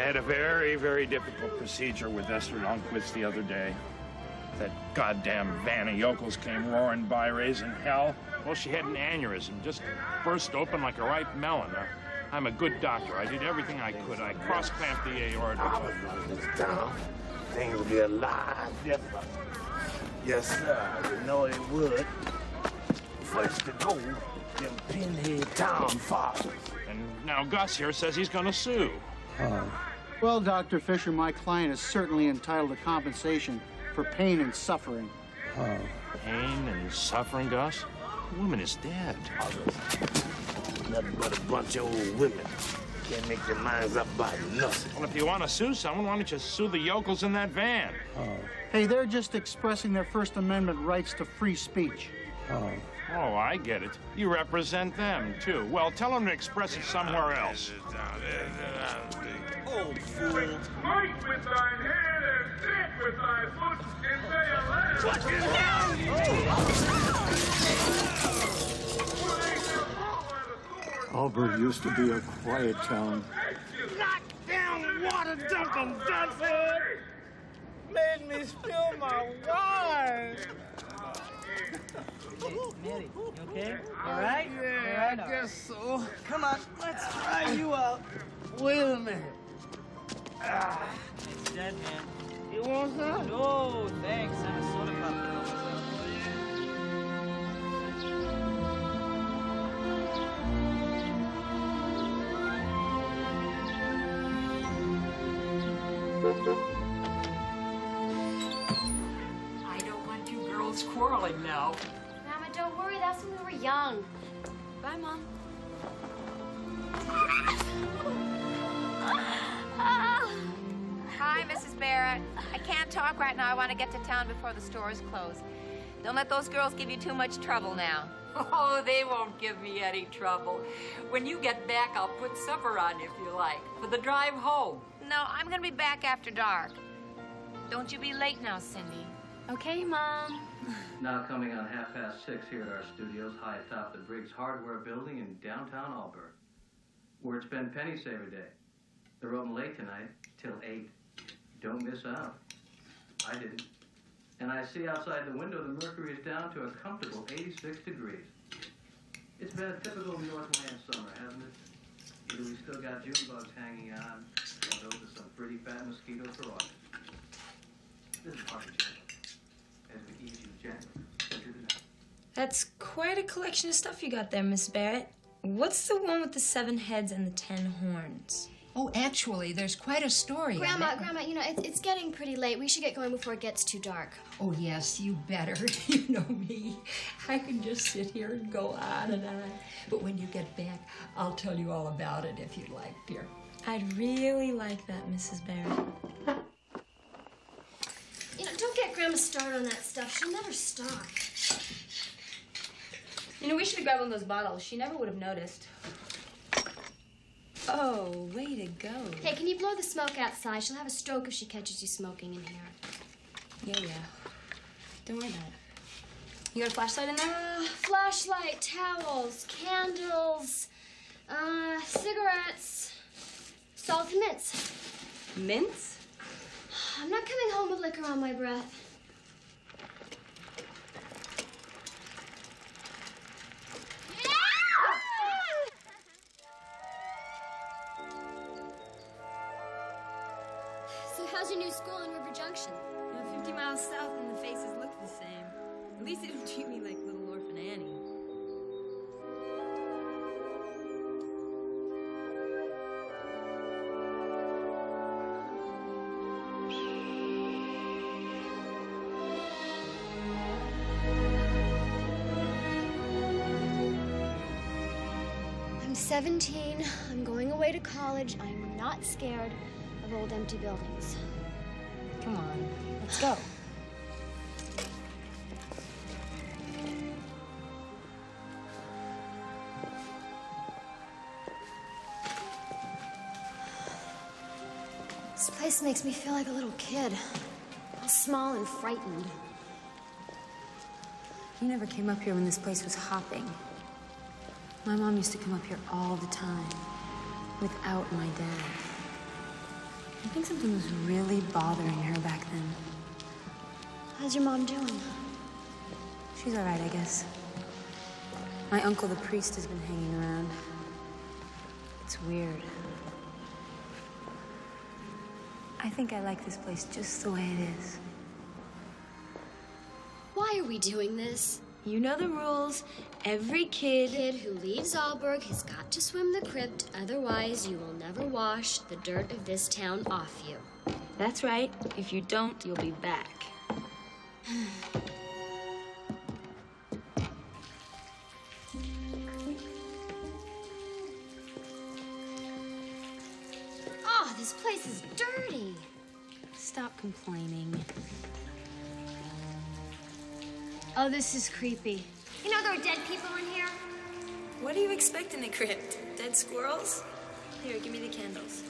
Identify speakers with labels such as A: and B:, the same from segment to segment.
A: had a very, very difficult procedure with Esther Lundquist the other day. That goddamn van of yokels came roaring by, raising hell. Well, she had an aneurysm, just burst open like a ripe melon. I'm a good doctor. I did everything I could. I cross-clamped the aorta.
B: I was running this down. Things would be a lot different. Yes, sir. You know it would. First to go, them Pinhead Town fathers.
A: And now Gus here says he's gonna sue.
C: Well, Dr. Fisher, my client is certainly entitled to compensation for pain and suffering.
A: Pain and suffering, Gus? The woman is dead.
B: Nothing but a bunch of old women. Can't make their minds up about nothing.
A: Well, if you want to sue someone, why don't you sue the yokels in that van?
C: Hey, they're just expressing their First Amendment rights to free speech.
A: Oh, I get it. You represent them, too. Well, tell them to express it somewhere else.
B: Oh, fool.
D: Fight with thine hand and step with thy foot into your land.
B: What is that?
C: Auburn used to be a quiet town.
B: Knock down water dumping, Dunford! Made me spill my wine.
E: Mary, you okay? All right?
B: Yeah, I guess so.
E: Come on, let's try you out.
B: Wait a minute.
E: It's dead, man.
B: You want some?
E: No, thanks. I'm a soda pop.
F: I don't want you girls quarreling now.
G: Mama, don't worry. That's when we were young. Bye, Mom.
H: Hi, Mrs. Barrett. I can't talk right now. I want to get to town before the stores close. Don't let those girls give you too much trouble now.
F: Oh, they won't give me any trouble. When you get back, I'll put supper on if you like, for the drive home.
H: No, I'm going to be back after dark. Don't you be late now, Cindy.
G: Okay, Mom.
I: Now coming on 6:30 here at our studios high atop the Briggs Hardware Building in downtown Auburn, where it's been Penny Saver Day. They're open late tonight, till 8. Don't miss out. I didn't. And I see outside the window the mercury is down to a comfortable 86 degrees. It's been a typical Northland summer, hasn't it? Either we still got June bugs hanging on, or those are some pretty fat mosquitoes for August. This is Harvey Gentle, as we ease you gently into the night.
J: That's quite a collection of stuff you got there, Miss Barrett. What's the one with the 7 heads and the 10 horns?
K: Oh, actually, there's quite a story.
G: Grandma, you know, it's getting pretty late. We should get going before it gets too dark.
K: Oh, yes, you better. You know me. I can just sit here and go on and on. But when you get back, I'll tell you all about it if you'd like, dear.
J: I'd really like that, Mrs. Barrett.
G: You know, don't get Grandma started on that stuff. She'll never stop.
J: You know, we should have grabbed one of those bottles. She never would have noticed. Oh, way to go.
G: Hey, can you blow the smoke outside? She'll have a stroke if she catches you smoking in here.
J: Yeah. Don't worry about it. You got a flashlight in there?
G: Flashlight, towels, candles, cigarettes, salt and mints.
J: Mints?
G: I'm not coming home with liquor on my breath. So how's your new school in River Junction?
J: You know, 50 miles south and the faces look the same. At least they don't treat me like little orphan Annie.
G: I'm 17. I'm going away to college. I'm not scared of old empty buildings.
J: Come on, let's go.
G: This place makes me feel like a little kid. All small and frightened.
J: You never came up here when this place was hopping. My mom used to come up here all the time, without my dad.
L: I think something was really bothering her back then.
G: How's your mom doing?
L: She's all right, I guess. My uncle, the priest, has been hanging around. It's weird. I think I like this place just the way it is.
G: Why are we doing this?
J: You know the rules. Every kid
G: who leaves Alberg has got to swim the crypt, otherwise you will never wash the dirt of this town off you.
J: That's right. If you don't, you'll be back.
G: Oh, this place is dirty.
L: Stop complaining.
G: Oh, this is creepy. You know there are dead people in here?
J: What do you expect in the crypt? Dead squirrels? Here, give me the candles.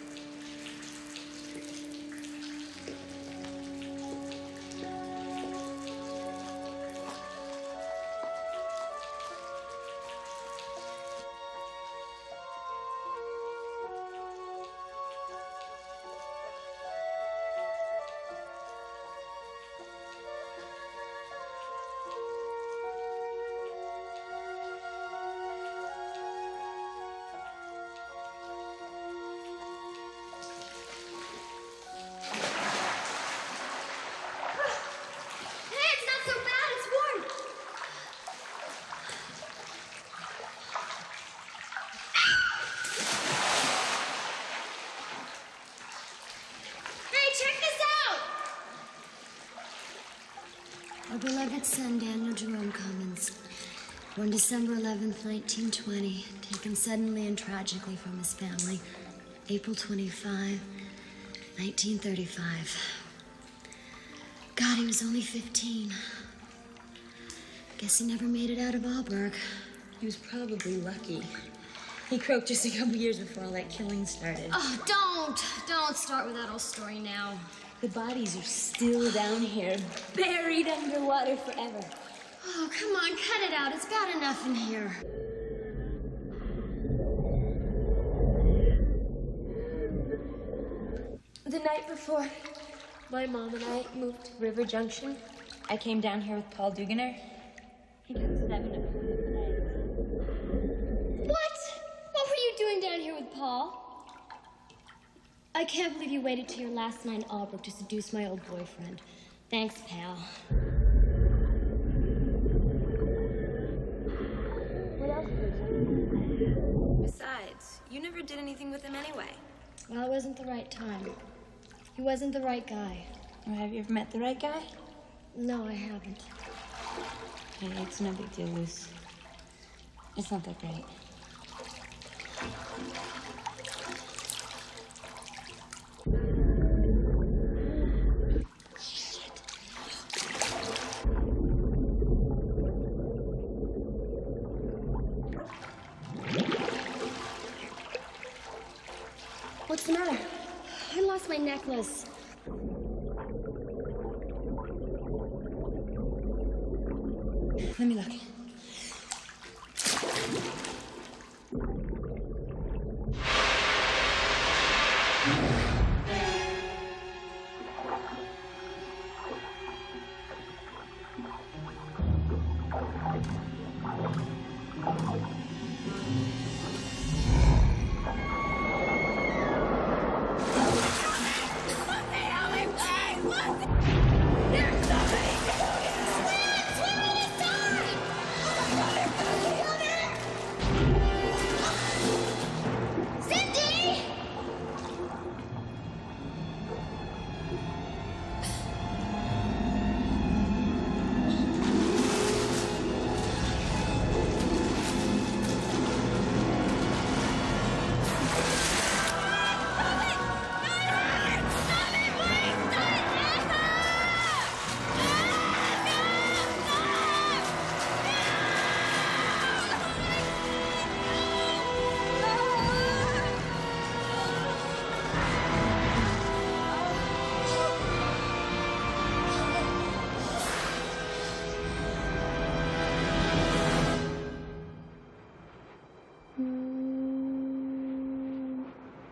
G: Our beloved son, Daniel Jerome Cummins, born December 11th, 1920, taken suddenly and tragically from his family, April 25, 1935. God, he was only 15. Guess he never made it out of Alberg.
J: He was probably lucky. He croaked just a couple years before all that killing started.
G: Oh, don't start with that old story now.
J: The bodies are still down here, buried underwater forever.
G: Oh, come on, cut it out. It's bad enough in here.
J: The night before my mom and I moved to River Junction, I came down here with Paul Duganer. He got 7 of his legs.
G: What? What were you doing down here with Paul? I can't believe you waited till your last night in Alberg to seduce my old boyfriend. Thanks, pal.
J: What else did you? Besides, you never did anything with him anyway.
G: Well, it wasn't the right time. He wasn't the right guy.
J: Or have you ever met the right guy?
G: No, I haven't.
J: Hey, it's no big deal, Luce. It's not that great.
G: What's the matter? I lost my necklace.
J: Let me look.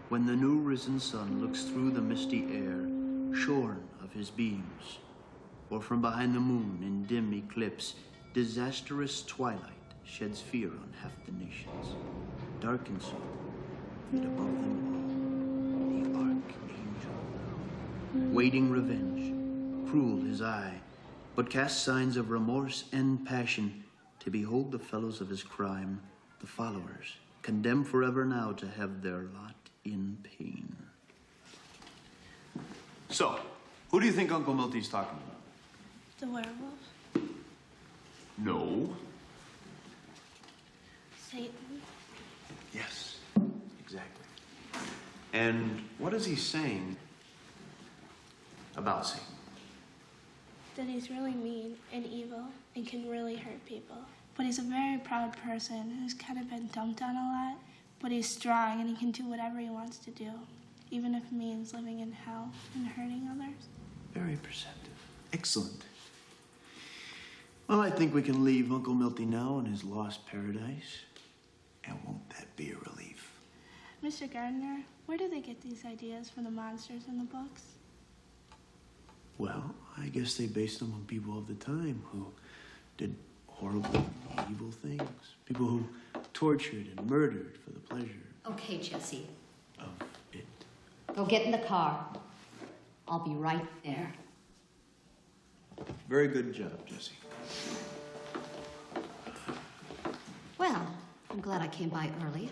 M: When the new risen sun looks through the misty air, shorn of his beams, or from behind the moon in dim eclipse, disastrous twilight sheds fear on half the nations. Darkens so, yet above them all, the archangel now, waiting revenge, cruel his eye, but casts signs of remorse and passion to behold the fellows of his crime, the followers, condemned forever now to have their lot in pain.
N: So, who do you think Uncle Milty's talking about?
O: The werewolf?
N: No.
O: Satan?
N: Yes, exactly. And what is he saying about Satan?
O: That he's really mean and evil and can really hurt people. But he's a very proud person who's kind of been dumped on a lot. But he's strong and he can do whatever he wants to do, even if it means living in hell and hurting others.
M: Very perceptive. Excellent. Well, I think we can leave Uncle Milty now in his lost paradise. And won't that be a relief?
O: Mr. Gardner, where do they get these ideas for the monsters in the books?
M: Well, I guess they based them on people of the time who did horrible, evil things. People who tortured and murdered for the pleasure
P: Okay, Jesse.
M: of it.
P: Go get in the car. I'll be right there.
M: Very good job, Jesse.
P: Well, I'm glad I came by early.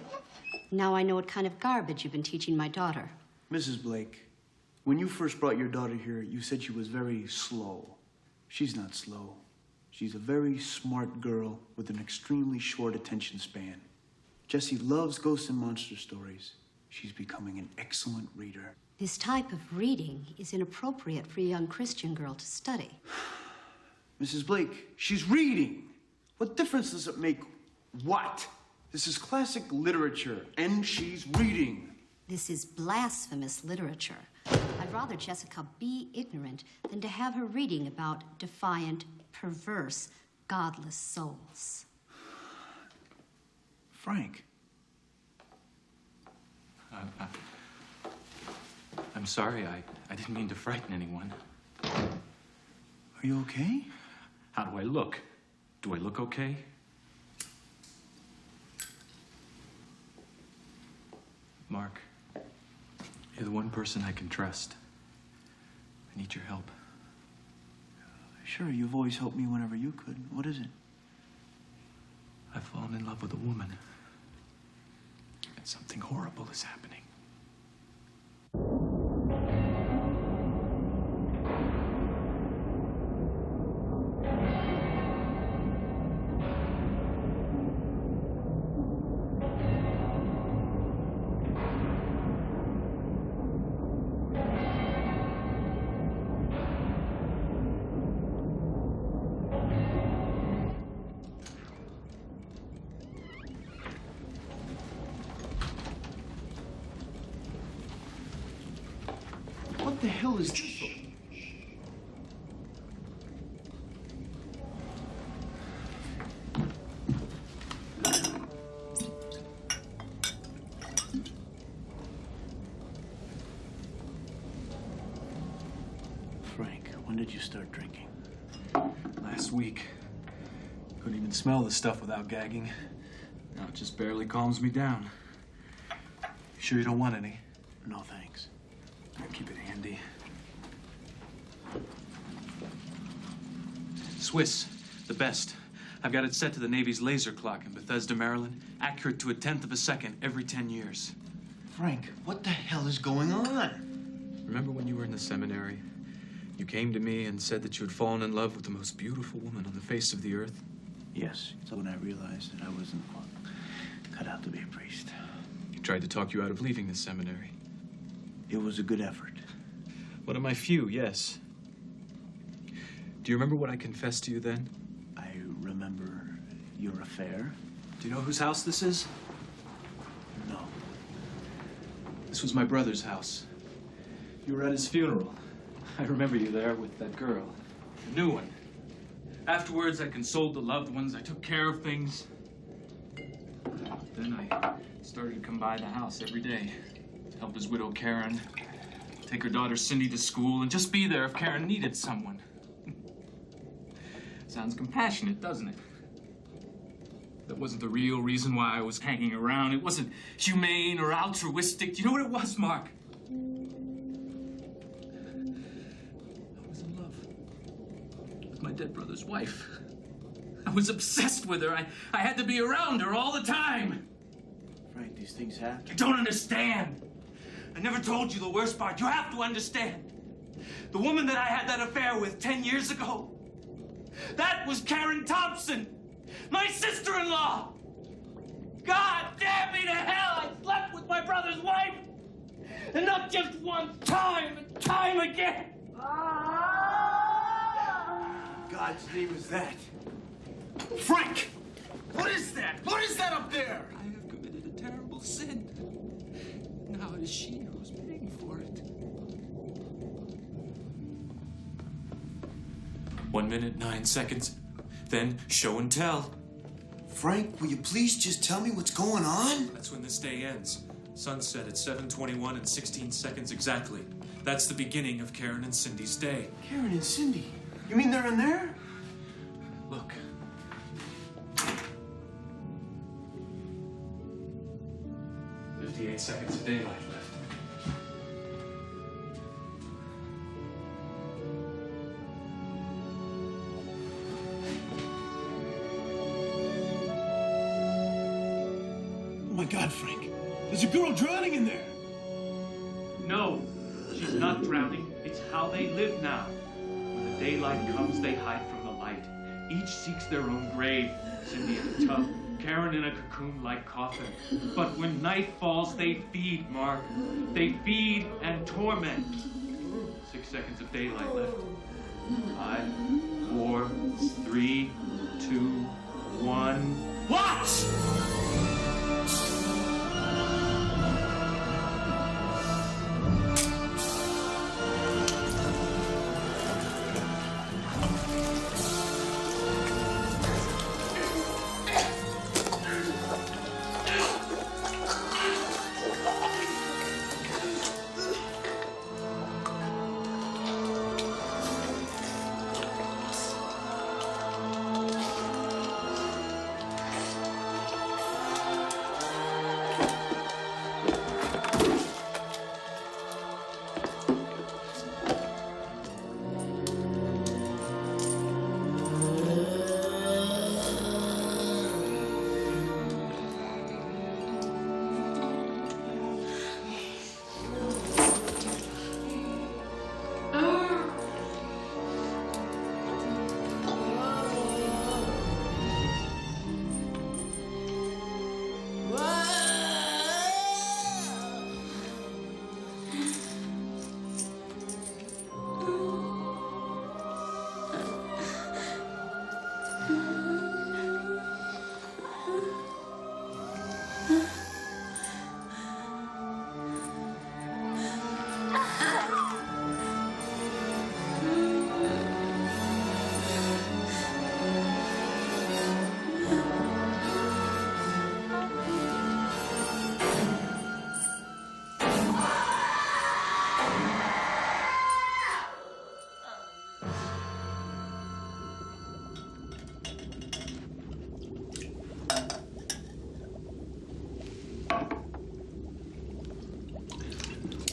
P: Now I know what kind of garbage you've been teaching my daughter.
M: Mrs. Blake, when you first brought your daughter here, you said she was very slow. She's not slow. She's a very smart girl with an extremely short attention span. Jessie loves ghost and monster stories. She's becoming an excellent reader.
P: This type of reading is inappropriate for a young Christian girl to study.
M: Mrs. Blake, she's reading. What difference does it make? What? This is classic literature, and she's reading.
P: This is blasphemous literature. I'd rather Jessica be ignorant than to have her reading about defiant, perverse, godless souls.
M: Frank.
Q: I'm sorry. I didn't mean to frighten anyone.
M: Are you okay?
Q: How do I look? Do I look okay? Mark, you're the one person I can trust. I need your help.
M: Sure, you've always helped me whenever you could. What is it?
Q: I've fallen in love with a woman. And something horrible is happening.
M: What the hell is this? Frank, when did you start drinking?
Q: Last week. Couldn't even smell the stuff without gagging. Now it just barely calms me down. Sure you don't want any?
M: No, thanks.
Q: I'll keep it handy. Swiss, the best. I've got it set to the Navy's laser clock in Bethesda, Maryland. Accurate to 1/10 of a second every 10 years.
M: Frank, what the hell is going on?
Q: Remember when you were in the seminary? You came to me and said that you had fallen in love with the most beautiful woman on the face of the earth?
M: Yes, so when I realized that I wasn't cut out to be a priest.
Q: He tried to talk you out of leaving the seminary.
M: It was a good effort.
Q: One of my few, yes. Do you remember what I confessed to you then?
M: I remember your affair.
Q: Do you know whose house this is?
M: No.
Q: This was my brother's house. You were at his funeral. I remember you there with that girl. A new one. Afterwards, I consoled the loved ones. I took care of things. Then I started to come by the house every day. help his widow Karen, take her daughter Cindy to school, and just be there if Karen needed someone. Sounds compassionate, doesn't it? That wasn't the real reason why I was hanging around. It wasn't humane or altruistic. Do you know what it was, Mark? I was in love with my dead brother's wife. I was obsessed with her. I had to be around her all the time.
M: Frank, these things happen.
Q: You don't understand. I never told you the worst part. You have to understand. The woman that I had that affair with 10 years ago, that was Karen Thompson, my sister-in-law. God damn me to hell, I slept with my brother's wife. And not just one time, but time again.
B: God's name is that?
Q: Frank!
B: What is that? What is that up there?
Q: I have committed a terrible sin. Now it is she who's paying for it.
R: 1 minute, 9 seconds. Then show and tell.
B: Frank, will you please just tell me what's going on?
R: That's when this day ends. Sunset at 7:21 and 16 seconds exactly. That's the beginning of Karen and Cindy's day.
B: Karen and Cindy? You mean they're in there?
R: Look. "58 seconds of daylight left.
B: Oh my God, Frank. There's a girl drowning in there.
Q: No, she's not drowning. It's how they live now. When the daylight comes, they hide from the light. Each seeks their own grave. Cindy in a tub, Karen in a cocoon-like coffin. But when night falls, they feed, Mark. They feed and torment. 6 seconds of daylight left. 5, 4, 3, 2, 1. Watch!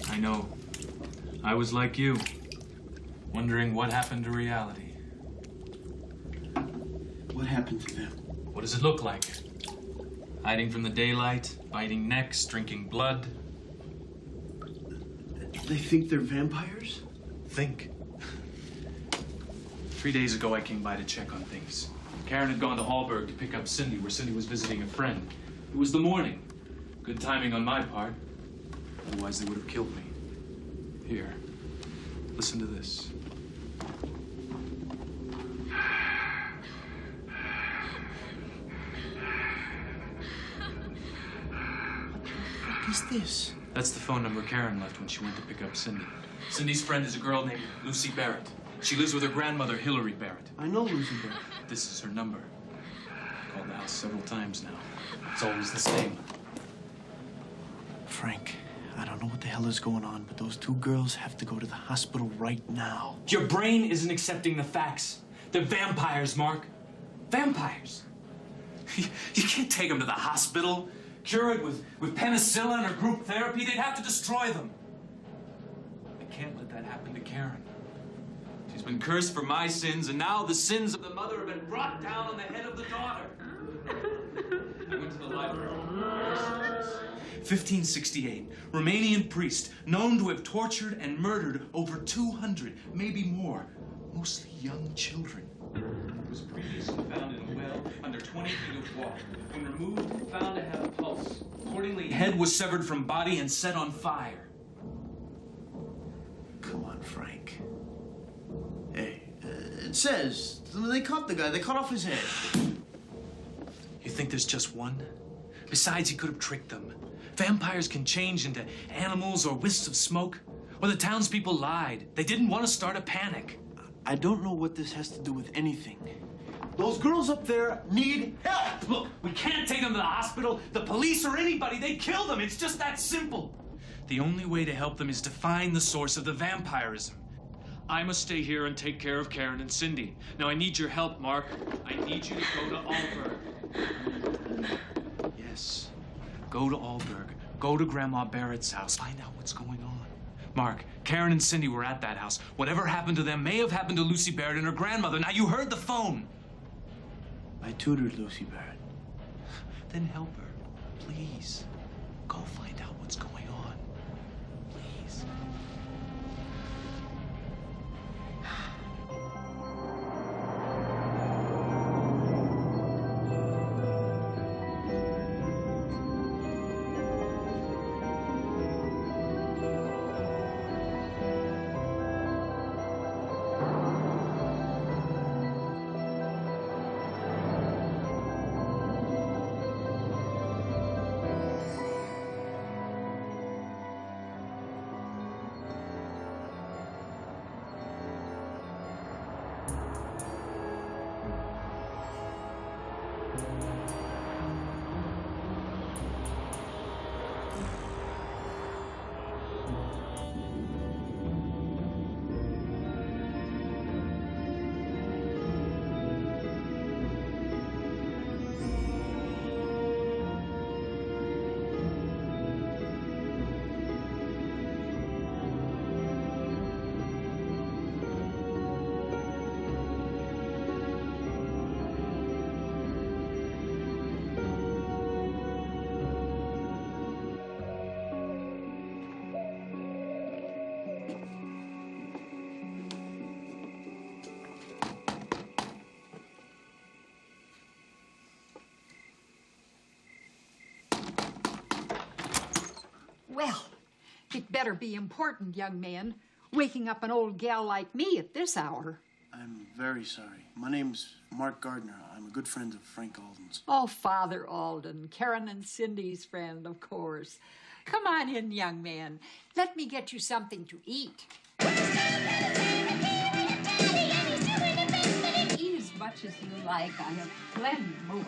Q: I know. I was like you, wondering what happened to reality.
B: What happened to them?
Q: What does it look like? Hiding from the daylight, biting necks, drinking blood.
B: They think they're vampires?
Q: Think. 3 days ago, I came by to check on things. Karen had gone to Hallberg to pick up Cindy, where Cindy was visiting a friend. It was the morning. Good timing on my part. Otherwise, they would have killed me. Here, listen to this.
B: What is this?
Q: That's the phone number Karen left when she went to pick up Cindy. Cindy's friend is a girl named Lucy Barrett. She lives with her grandmother, Hillary Barrett.
B: I know Lucy Barrett.
Q: This is her number. I've called the house several times now. It's always the same.
B: Frank,
M: I don't know what the hell is going on, but those two girls have to go to the hospital right now.
Q: Your brain isn't accepting the facts. They're vampires, Mark. Vampires. You can't take them to the hospital, cure it with penicillin or group therapy. They'd have to destroy them. I can't let that happen to Karen. She's been cursed for my sins, and now the sins of the mother have been brought down on the head of the daughter. I went to the library. 1568, Romanian priest known to have tortured and murdered over 200, maybe more, mostly young children. It was previously found in a well under 20 feet of water. When removed, found to have a pulse. Accordingly, head was severed from body and set on fire.
M: Come on, Frank. Hey, it says they caught the guy. They cut off his head.
Q: You think there's just one? Besides, he could have tricked them. Vampires can change into animals or wisps of smoke. Or the townspeople lied. They didn't want to start a panic.
M: I don't know what this has to do with anything. Those girls up there need help!
Q: Look, we can't take them to the hospital, the police, or anybody. They'd kill them. It's just that simple. The only way to help them is to find the source of the vampirism. I must stay here and take care of Karen and Cindy. Now, I need your help, Mark. I need you to go to Alberg. Yes. Go to Alberg. Go to Grandma Barrett's house. Find out what's going on. Mark, Karen and Cindy were at that house. Whatever happened to them may have happened to Lucy Barrett and her grandmother. Now, you heard the phone.
M: I tutored Lucy Barrett.
Q: Then help her. Please. Go find out what's going on. Please.
S: Well, it better be important, young man, waking up an old gal like me at this hour.
M: I'm very sorry. My name's Mark Gardner. I'm a good friend of Frank Alden's.
S: Oh, Father Alden, Karen and Cindy's friend, of course. Come on in, young man. Let me get you something to eat. Eat as much as you like. I have plenty more.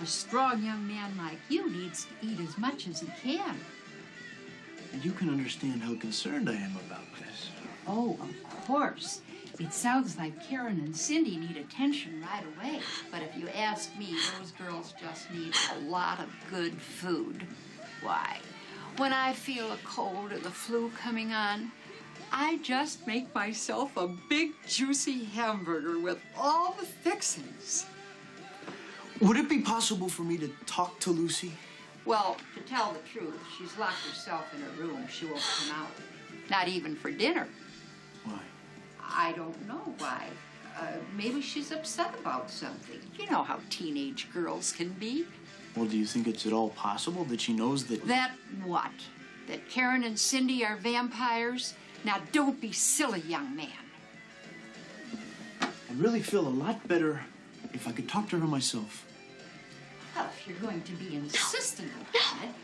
S: A strong young man like you needs to eat as much as he can.
M: And you can understand how concerned I am about this.
S: Oh, of course. It sounds like Karen and Cindy need attention right away. But if you ask me, those girls just need a lot of good food. Why, when I feel a cold or the flu coming on, I just make myself a big, juicy hamburger with all the fixings.
M: Would it be possible for me to talk to Lucy?
S: Well, to tell the truth, she's locked herself in her room. She won't come out. Not even for dinner.
M: Why?
S: I don't know why. Maybe she's upset about something. You know how teenage girls can be.
M: Well, do you think it's at all possible that she knows that...
S: That what? That Karen and Cindy are vampires? Now, don't be silly, young man.
M: I'd really feel a lot better if I could talk to her myself.
S: Well, if you're going to be insistent upon it,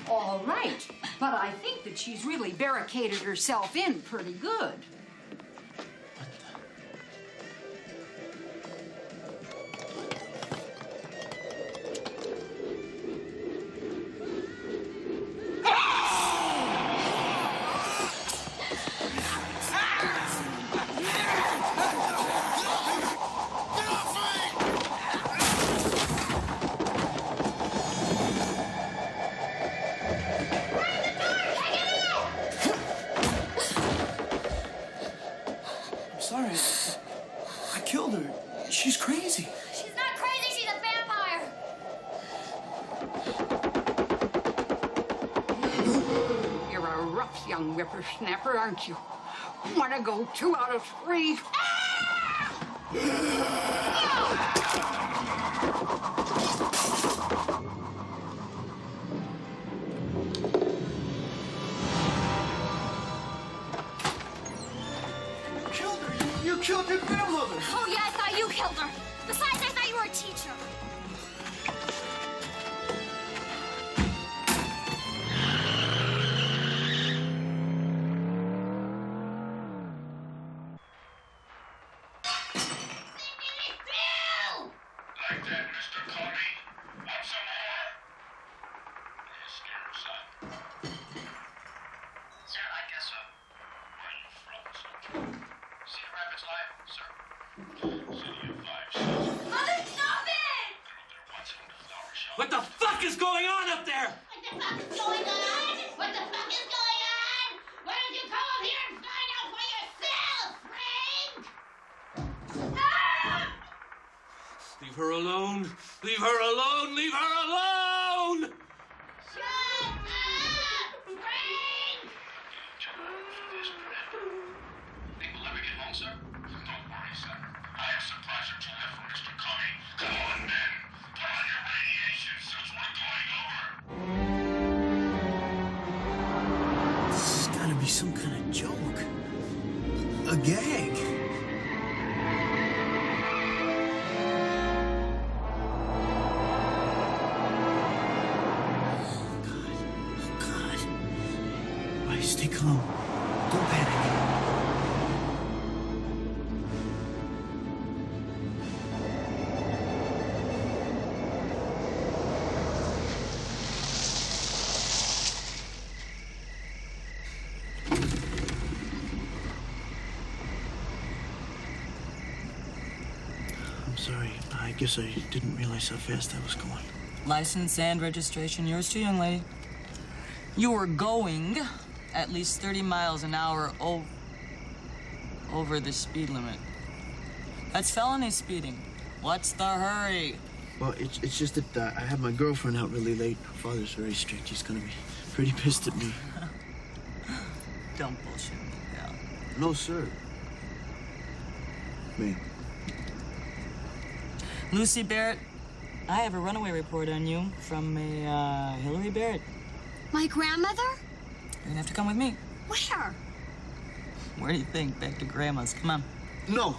S: all right. But I think that she's really barricaded herself in pretty good.
M: sorry. I killed her. She's crazy.
G: She's not crazy, she's a vampire.
S: You're a rough young whippersnapper, aren't you? Want to go 2 out of 3?
M: You killed your grandmother!
G: Oh, yeah, I thought you killed her. Besides, I thought you were a teacher.
D: Like that, Mr. Coney. Want some more? You scared her, son. Sir, I guess so. Where are you from, sir? Cedar Rapids Live, sir. City of Live, sir.
G: Mother, stop it!
D: There once owned a flower shop.
R: What the fuck is going on up there?
G: What the fuck is going on? What the fuck is going on? Why don't you come up here and find out for yourself, Frank? Ah!
R: Leave her alone. Leave her alone. Leave her alone.
G: Shut up, Frank!
D: People ever get home, sir? Don't worry, son. I have supplies or two left for Mr. Coney. Come on, men. Put on your radiation suits. We're going over.
M: This has got to be some kind of joke. A gag. Stay calm. Don't panic. I'm sorry. I guess I didn't realize how fast I was going.
E: License and registration yours too, young lady. You were going at least 30 miles an hour over the speed limit. That's felony speeding. What's the hurry?
M: Well, it's just that I have my girlfriend out really late. Her father's very strict. He's gonna be pretty pissed at me.
E: Don't bullshit me, pal.
M: No, sir. Me.
E: Lucy Barrett, I have a runaway report on you from a Hillary Barrett.
G: My grandmother?
E: You're gonna have to come with me.
G: Where?
E: Where do you think? Back to Grandma's. Come on.
M: No.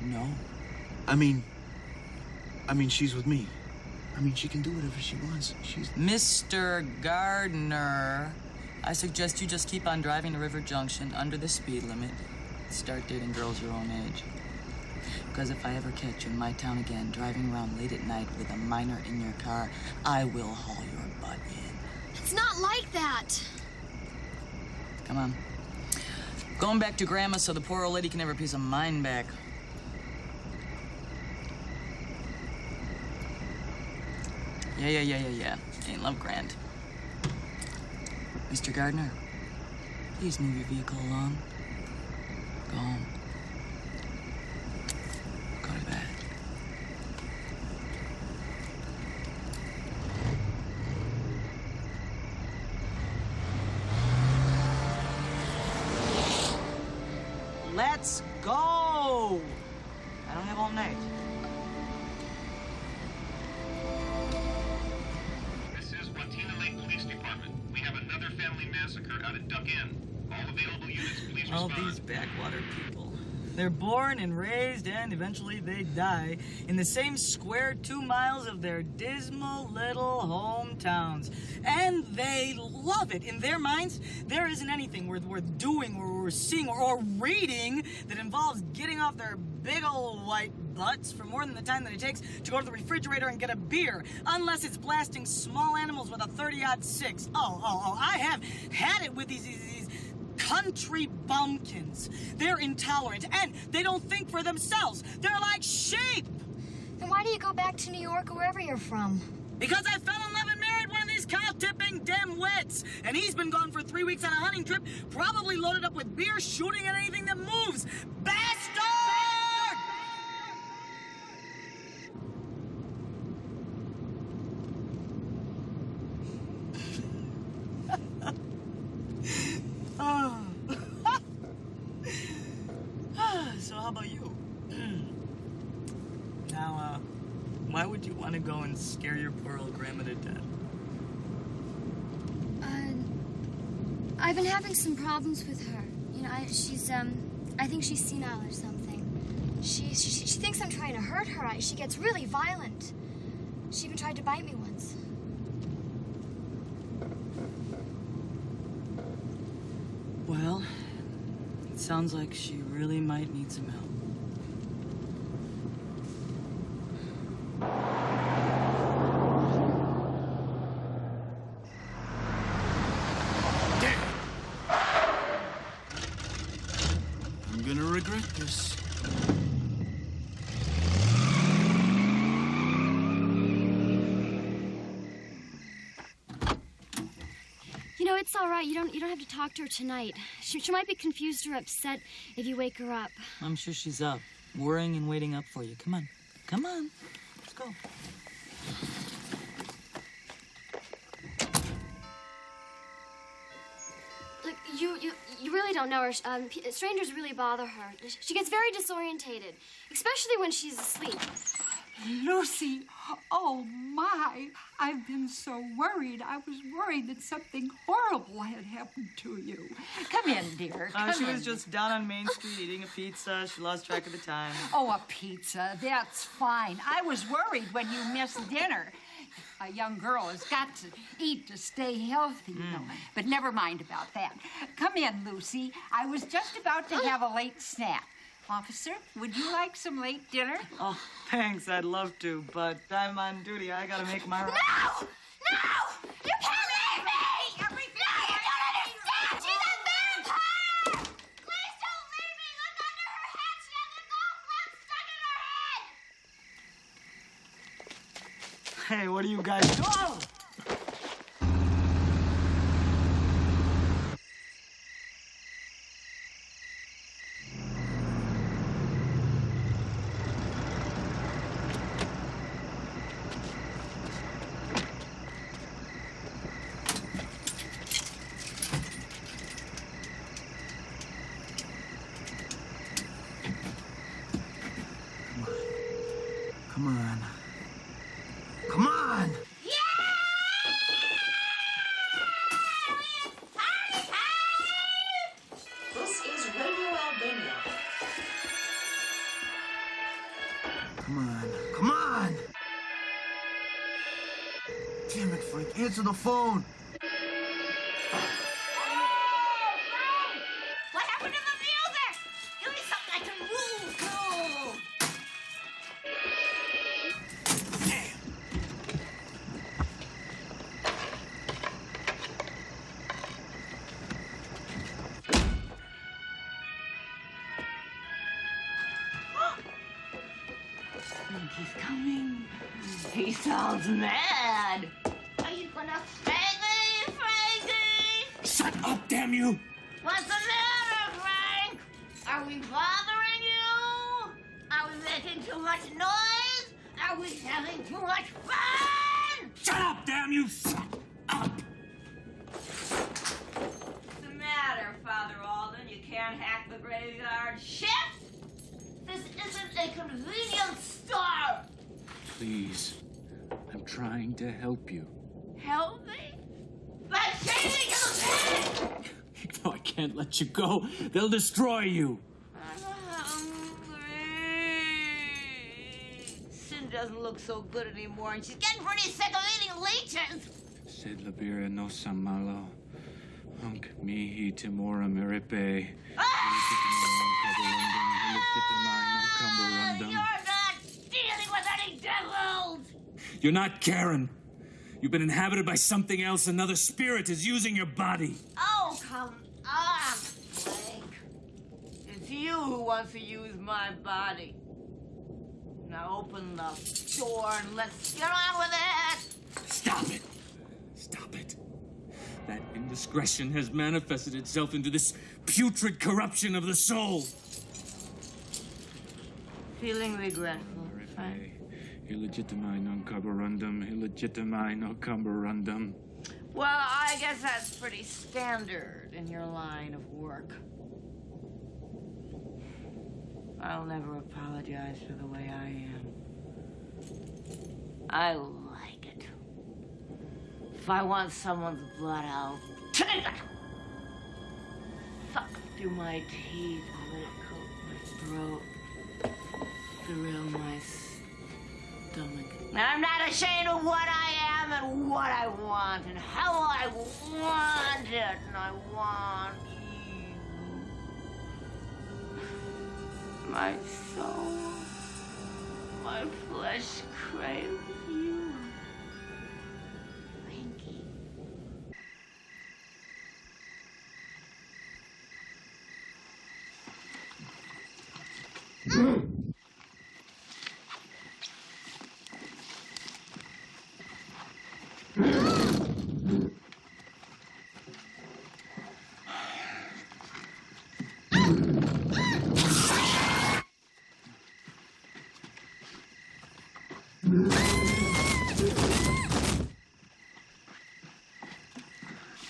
E: No?
M: I mean, she's with me. I mean, she can do whatever she wants. She's...
E: Mr. Gardner, I suggest you just keep on driving to River Junction under the speed limit. Start dating girls your own age. Because if I ever catch you in my town again, driving around late at night with a minor in your car, I will haul your butt in.
G: It's not like that.
E: Come on. Going back to Grandma so the poor old lady can have her peace of mind back. Yeah. Ain't love grand. Mr. Gardner, please move your vehicle along. Go home. Go to bed. Let's go! I don't have all night.
T: This is Watina Lake Police Department. We have another family massacre out at Duck Inn. All available units, please
E: All
T: respond.
E: these backwater people. They're born and raised and eventually they die in the same square 2 miles of their dismal little hometowns. And they love it. In their minds, there isn't anything worth doing or seeing or reading that involves getting off their big old white butts for more than the time that it takes to go to the refrigerator and get a beer, unless it's blasting small animals with a 30-06. Oh, I have had it with these country bumpkins. They're intolerant, and they don't think for themselves. They're like sheep.
G: Then why do you go back to New York or wherever you're from?
E: Because I fell in love and married one of these cow-tipping dim-wits. And he's been gone for 3 weeks on a hunting trip, probably loaded up with beer, shooting at anything that moves. Bastard! how about you? Now, why would you want to go and scare your poor old grandma to death?
G: I've been having some problems with her. You know, I think she's senile or something. She thinks I'm trying to hurt her. She gets really violent. She even tried to bite me once.
E: Well, it sounds like she really might need some help.
M: I'm gonna regret this.
G: You know, it's all right. You don't have to talk to her tonight. She might be confused or upset if you wake her up.
E: I'm sure she's up, worrying and waiting up for you. Come on. Come on. Let's go.
G: Look, you really don't know her. Strangers really bother her. She gets very disorientated, especially when she's asleep.
K: Lucy, oh my, I've been so worried. I was worried that something horrible had happened to you. Come in, dear.
E: She was just down on Main Street eating a pizza. She lost track of the time.
K: Oh, a pizza, that's fine. I was worried when you missed dinner. A young girl has got to eat to stay healthy, you know. But never mind about that. Come in, Lucy. I was just about to have a late snack. Officer, would you like some late dinner?
E: Oh, thanks. I'd love to, but I'm on duty. I gotta make my...
G: No! No! You can't leave me! Everything no, you don't understand! She's a vampire! Please don't leave me! Look under her head! She has a golf club stuck in her head!
E: Hey, what are you guys doing? Oh!
M: Come on. Come on!
U: This is Radio Albania.
M: Come on. Come on! Damn it, Frank. Answer the phone.
G: What happened to the music? Give me something I can move to.
E: He's coming.
U: He sounds mad. Are you gonna spank me, Frankie?
M: Shut up, damn you!
U: What's the matter, Frank? Are we bothering you? Are we making too much noise? Are we having too much fun?
M: Shut up, damn you! Shut up!
U: What's the matter, Father Alden? You can't hack the graveyard shift? This isn't a convenience store.
Q: Please. I'm trying to help you.
U: Help me? By changing your bed!
Q: No, I can't let you go. They'll destroy you.
U: I'm hungry. Sin doesn't look so good anymore, and she's getting pretty sick of eating leeches.
Q: Sed labira no samalo. Hunk mihi timora miripe.
U: You're not dealing with any devils!
Q: You're not Karen. You've been inhabited by something else. Another spirit is using your body.
U: Oh, come on, Frank. It's you who wants to use my body. Now open the door and let's get on with it.
Q: Stop it. Stop it. That indiscretion has manifested itself into this putrid corruption of the soul.
U: Feeling regretful, Frank?
Q: Illegitimi non carborundum, illegitimi non carborundum.
U: Well, I guess that's pretty standard in your line of work. I'll never apologize for the way I am. I like it. If I want someone's blood, I'll take it. Suck through my teeth and let it coat my throat, thrill my stomach. And I'm not ashamed of what I am and what I want and how I want it. And I want you. My soul, my flesh craves you. Frankie.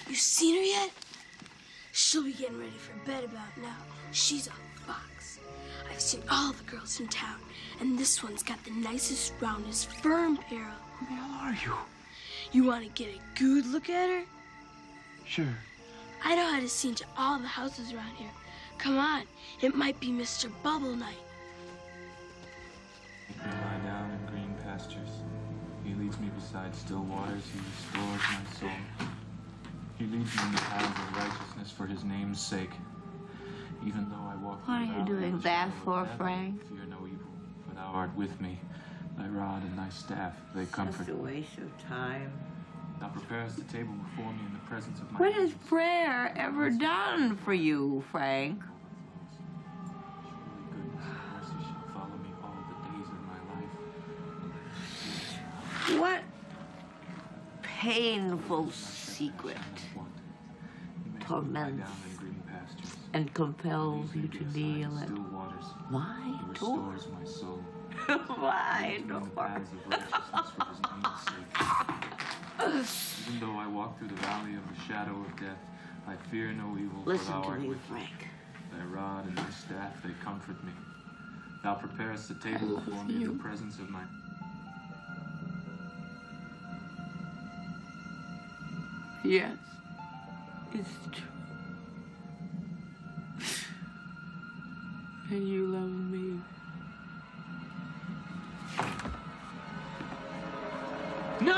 A: You seen her yet? She'll be getting ready for bed about now. She's a fox. I've seen all the girls in town, and this one's got the nicest, roundest, firm barrel.
M: Who the hell are you?
A: You want to get a good look at her?
M: Sure.
A: I know how to see into all the houses around here. Come on, it might be Mr. Bubble Night.
Q: He lie down in green pastures. He leads me beside still waters. He restores my soul. He leads me in the paths of righteousness for his name's sake. Even though I walk
U: What are
Q: through
U: you
Q: the valley
U: doing
Q: of the
U: that
Q: shadow
U: for,
Q: of death,
U: Frank?
Q: I fear no evil, for thou art with me. Thy rod and thy staff, they comfort.
U: Just a waste of time.
Q: Thou preparest the table before me in the presence of my
U: What has
Q: enemies.
U: prayer ever done for you, Frank?
Q: Surely goodness and mercy shall follow me all the days of my life.
U: What painful secret torments and compels you to kneel at my door?
Q: Restores my soul.
U: My door.
Q: Even though I walk through the valley of the shadow of death, I fear no evil, for
U: Listen
Q: thou
U: to
Q: art
U: me,
Q: with
U: Frank.
Q: me. Thy rod and thy staff, they comfort me. Thou preparest the table before me in the presence of my...
U: Yes, it's true. And you love me.
Q: No!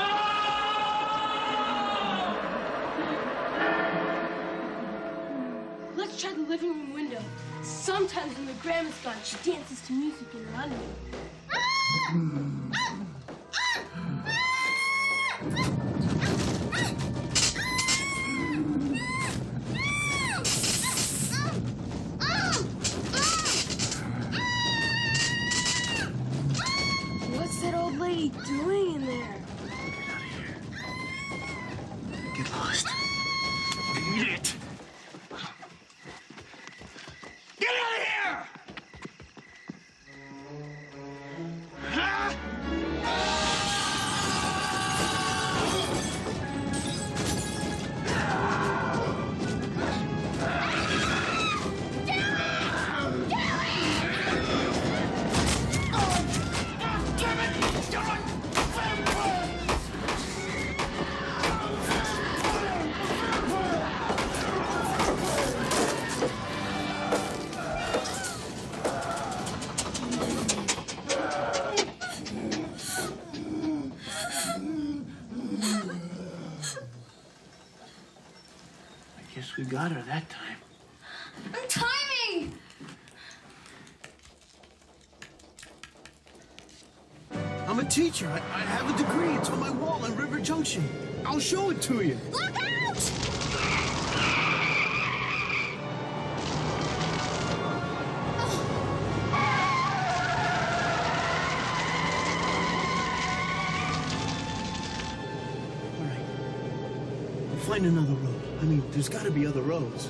A: Let's try the living room window. Sometimes when the grandma's gone, she dances to music in her underwear. What's that old lady doing in there?
M: Get lost. Eat it.
B: Get out of here!
M: I guess we got her that time.
A: Timing!
M: I'm a teacher. I have a degree. It's on my wall in River Junction. I'll show it to you.
A: Look out!
M: We'll find another road. I mean, there's got to be other roads.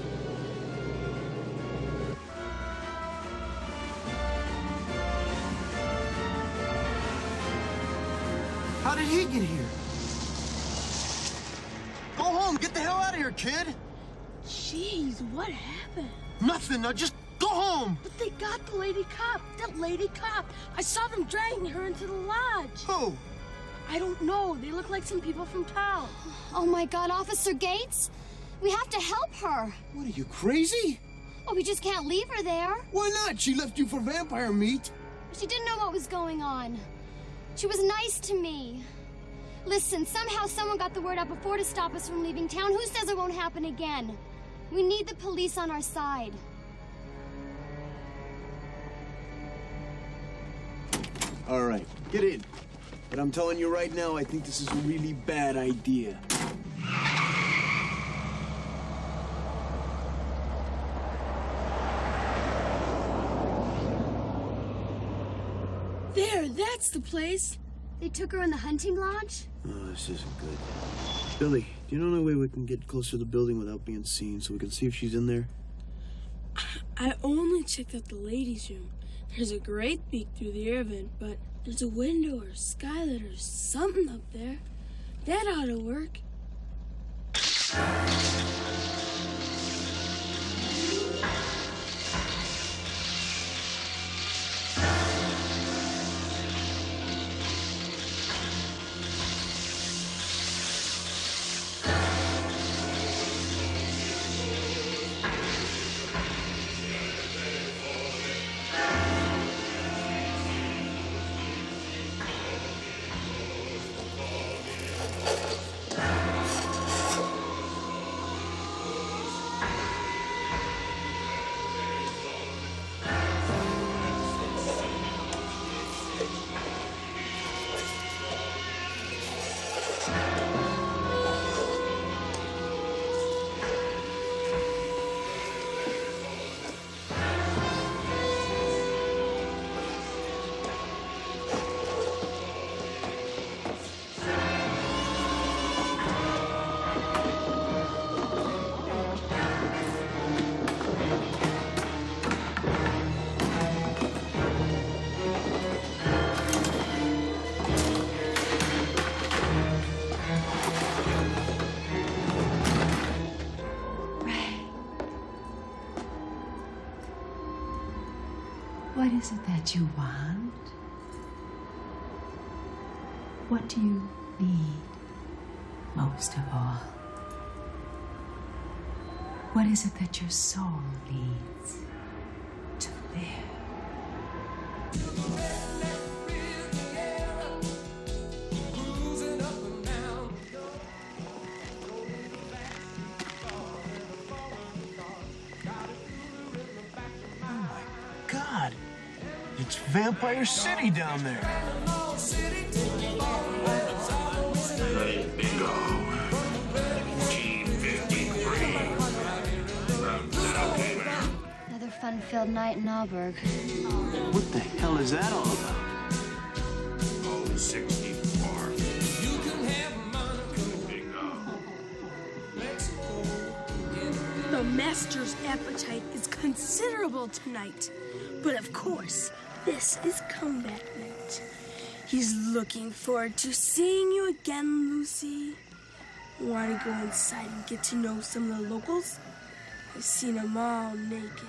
M: How did he get here? Go home. Get the hell out of here, kid.
A: Jeez, what happened?
M: Nothing. Now just go
A: home. But they got the lady cop. That lady cop. I saw them dragging her into the lodge.
M: Who?
A: I don't know. They look like some people from town.
G: Oh my God, Officer Gates? We have to help her.
M: What, are you crazy?
G: Oh, we just can't leave her there.
M: Why not? She left you for vampire meat.
G: She didn't know what was going on. She was nice to me. Listen, somehow someone got the word out before to stop us from leaving town. Who says it won't happen again? We need the police on our side.
M: All right, get in. But I'm telling you right now, I think this is a really bad idea.
A: There, that's the place.
G: They took her in the hunting lodge?
M: Oh, this isn't good. Billy, do you know any way we can get closer to the building without being seen so we can see if she's in there?
A: I only checked out the ladies' room. There's a great peek through the air vent, but there's a window or skylight or something up there. That ought to work.
C: What is it that you want? What do you need most of all? What is it that your soul needs to live?
M: God, it's Vampire City down there.
D: Bingo. 1953.
G: Another fun-filled night in Auburg.
M: What the hell is that all about?
D: Oh, 64.
A: The master's appetite is considerable tonight. But of course, this is comeback night. He's looking forward to seeing you again, Lucy. Want to go inside and get to know some of the locals? I've seen them all naked.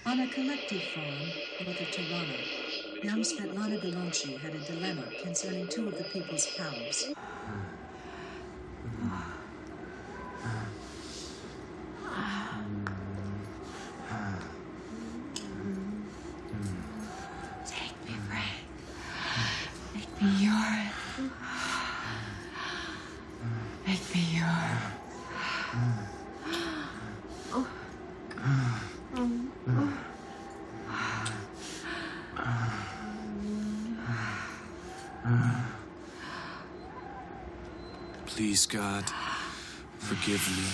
V: On a collective farm north of Toronto, young Svetlana Belonchi had a dilemma concerning two of the people's cows.
C: Take me, Frank. Make me yours. Make me yours.
R: Please, God, forgive me.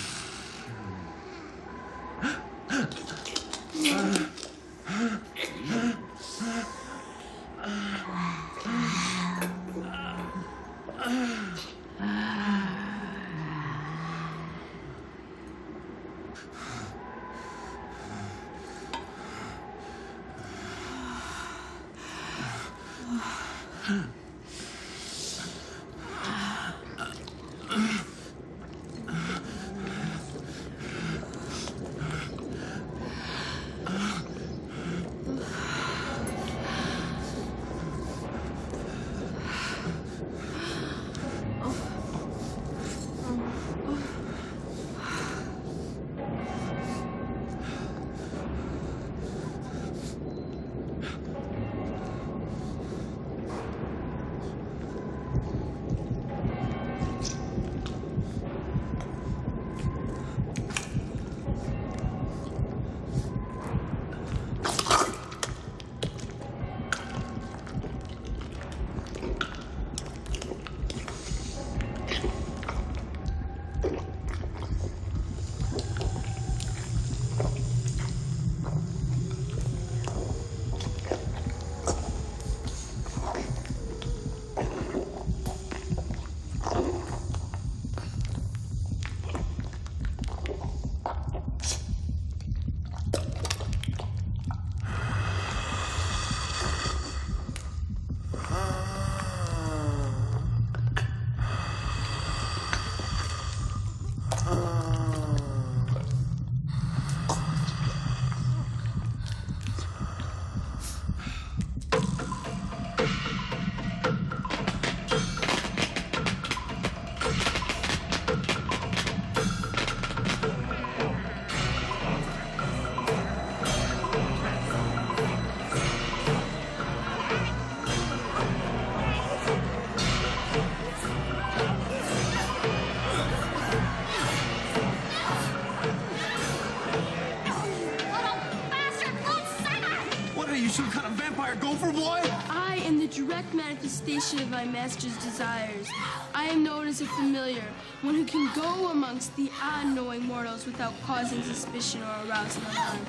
B: some kind of vampire gopher boy?
A: I am the direct manifestation of my master's desires. I am known as a familiar, one who can go amongst the unknowing mortals without causing suspicion or arousing alarm.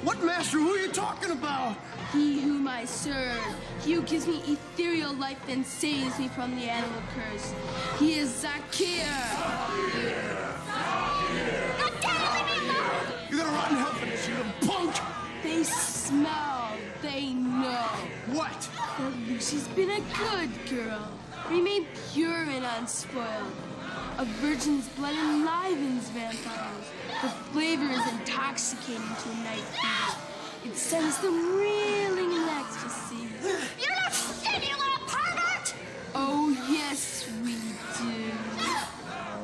B: What master? Who are you talking about?
A: He whom I serve, he who gives me ethereal life and saves me from the animal curse. He is Zakir.
B: You're gonna rot in hell for this, you little punk!
A: They smell, they know.
B: What?
A: That Lucy's been a good girl. Remain pure and unspoiled. A virgin's blood enlivens vampires. The flavor is intoxicating to a night fever. It sends them reeling in ecstasy.
K: You little skinny little pervert!
A: Oh, yes, we do.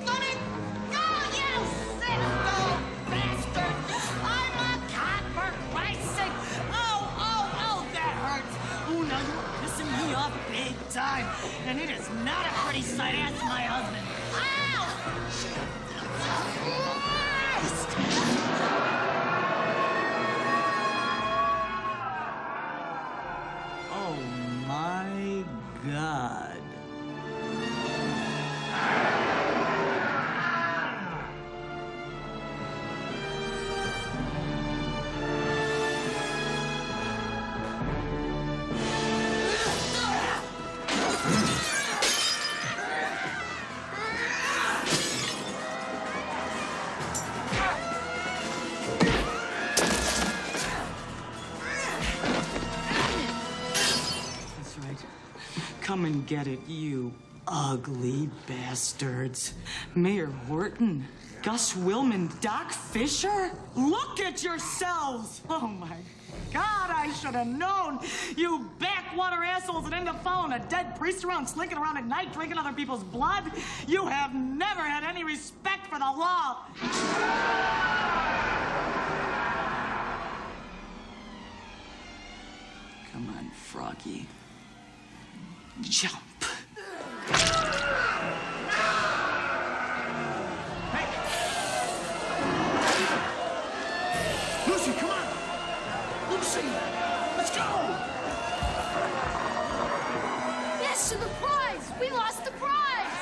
K: Let it go, you sick little bastard! I'm a cop, for Christ's sake! Oh, that hurts! Oh, now you're pissing me off big time, and it is not a pretty sight. Ask my husband. Ow!
E: Oh my God. Come and get it, you ugly bastards. Mayor Horton, Gus Willman, Doc Fisher? Look at yourselves! Oh, my God, I should have known. You backwater assholes that end up following a dead priest around, slinking around at night, drinking other people's blood. You have never had any respect for the law. Come on, Froggy. Jump.
B: Lucy, come on! Lucy, let's go!
A: Yes, to the prize! We lost the prize!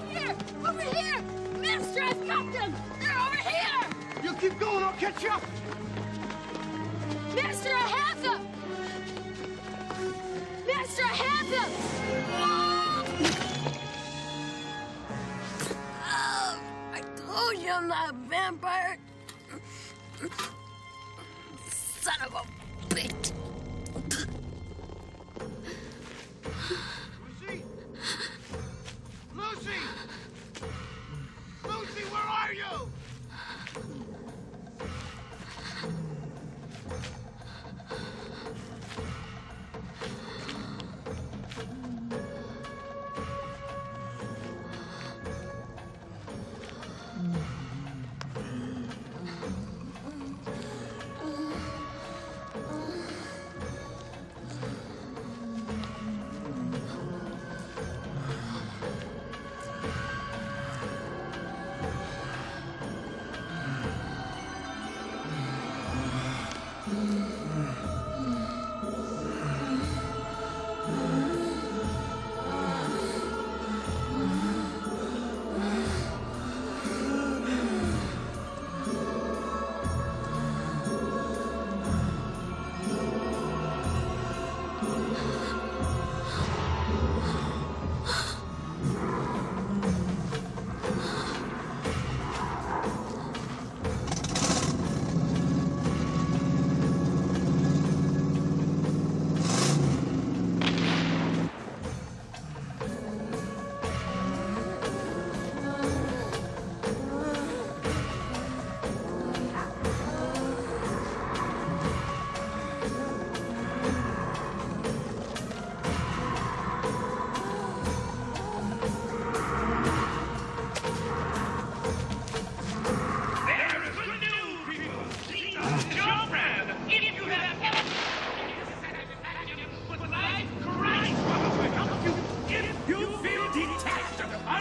A: Here! Over here! Master, I've got them! They're over here!
B: You keep going, I'll catch you up!
A: Master, I have them! Master, I have them! I told you I'm not a vampire. Son of a bitch.
B: Lucy! Lucy! Lucy, where are you?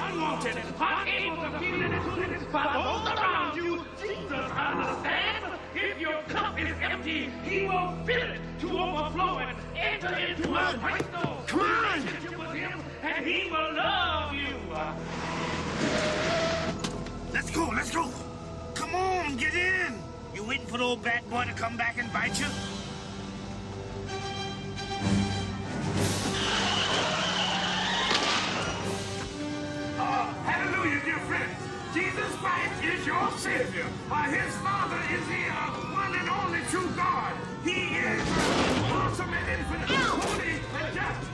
B: unwanted, unable to feel anything but both around you. Jesus understands. If your cup is empty, he will fill it to overflowing. Enter into a personal relationship with him, and he will love you. Let's go, let's go. Come on, get in. You waiting for the old bad boy to come back and bite you? Hallelujah, dear friends. Jesus Christ is your Savior. His Father is the one and only true God. He is awesome and infinite, holy and just,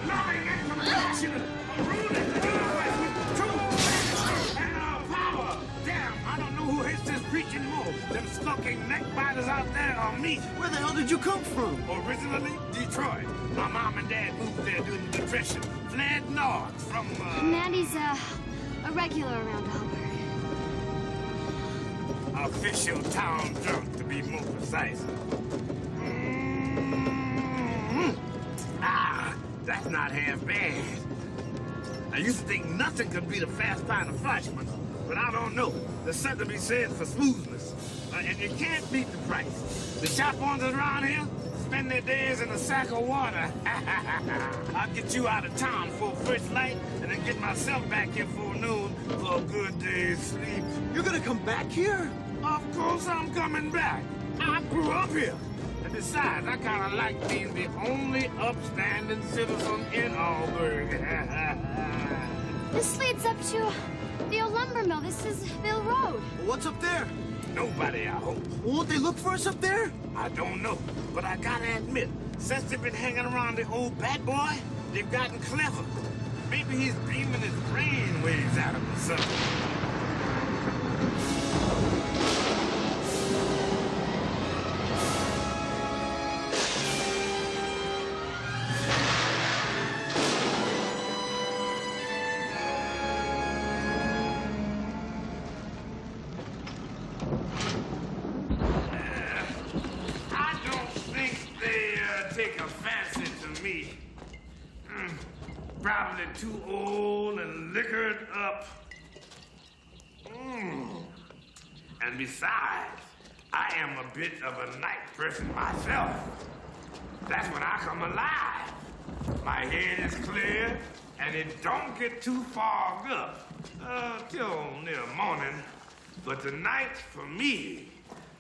B: loving and compassionate, ruling the universe with truth and power. Damn, I don't know who hates this preaching more, them skulking neck biters out there or me. Where the hell did you come from? Originally, Detroit. My mom and dad moved there during the Depression. Fled north from,
G: Mandy's, a regular around Albert.
B: Official town drunk, to be more precise. That's not half bad. I used to think nothing could beat a fast pint of Fleischmann, but I don't know. There's something to be said for smoothness. And you can't beat the price. The shop owners around here spend their days in a sack of water. I'll get you out of town for first light and then get myself back here for noon for a good day's sleep. You're gonna come back here? Of course I'm coming back. I grew up here. And besides, I kind of like being the only upstanding citizen in Auburn.
G: This leads up to the old lumber mill. This is Mill Road.
B: What's up there? Nobody, I hope. Won't they look for us up there? I don't know, but I gotta admit, since they've been hanging around the old bad boy, they've gotten clever. Maybe he's beaming his brain waves out of them or something. Probably too old and liquored up. And besides, I am a bit of a night person myself. That's when I come alive. My head is clear, and it don't get too fogged up till near morning. But tonight, for me,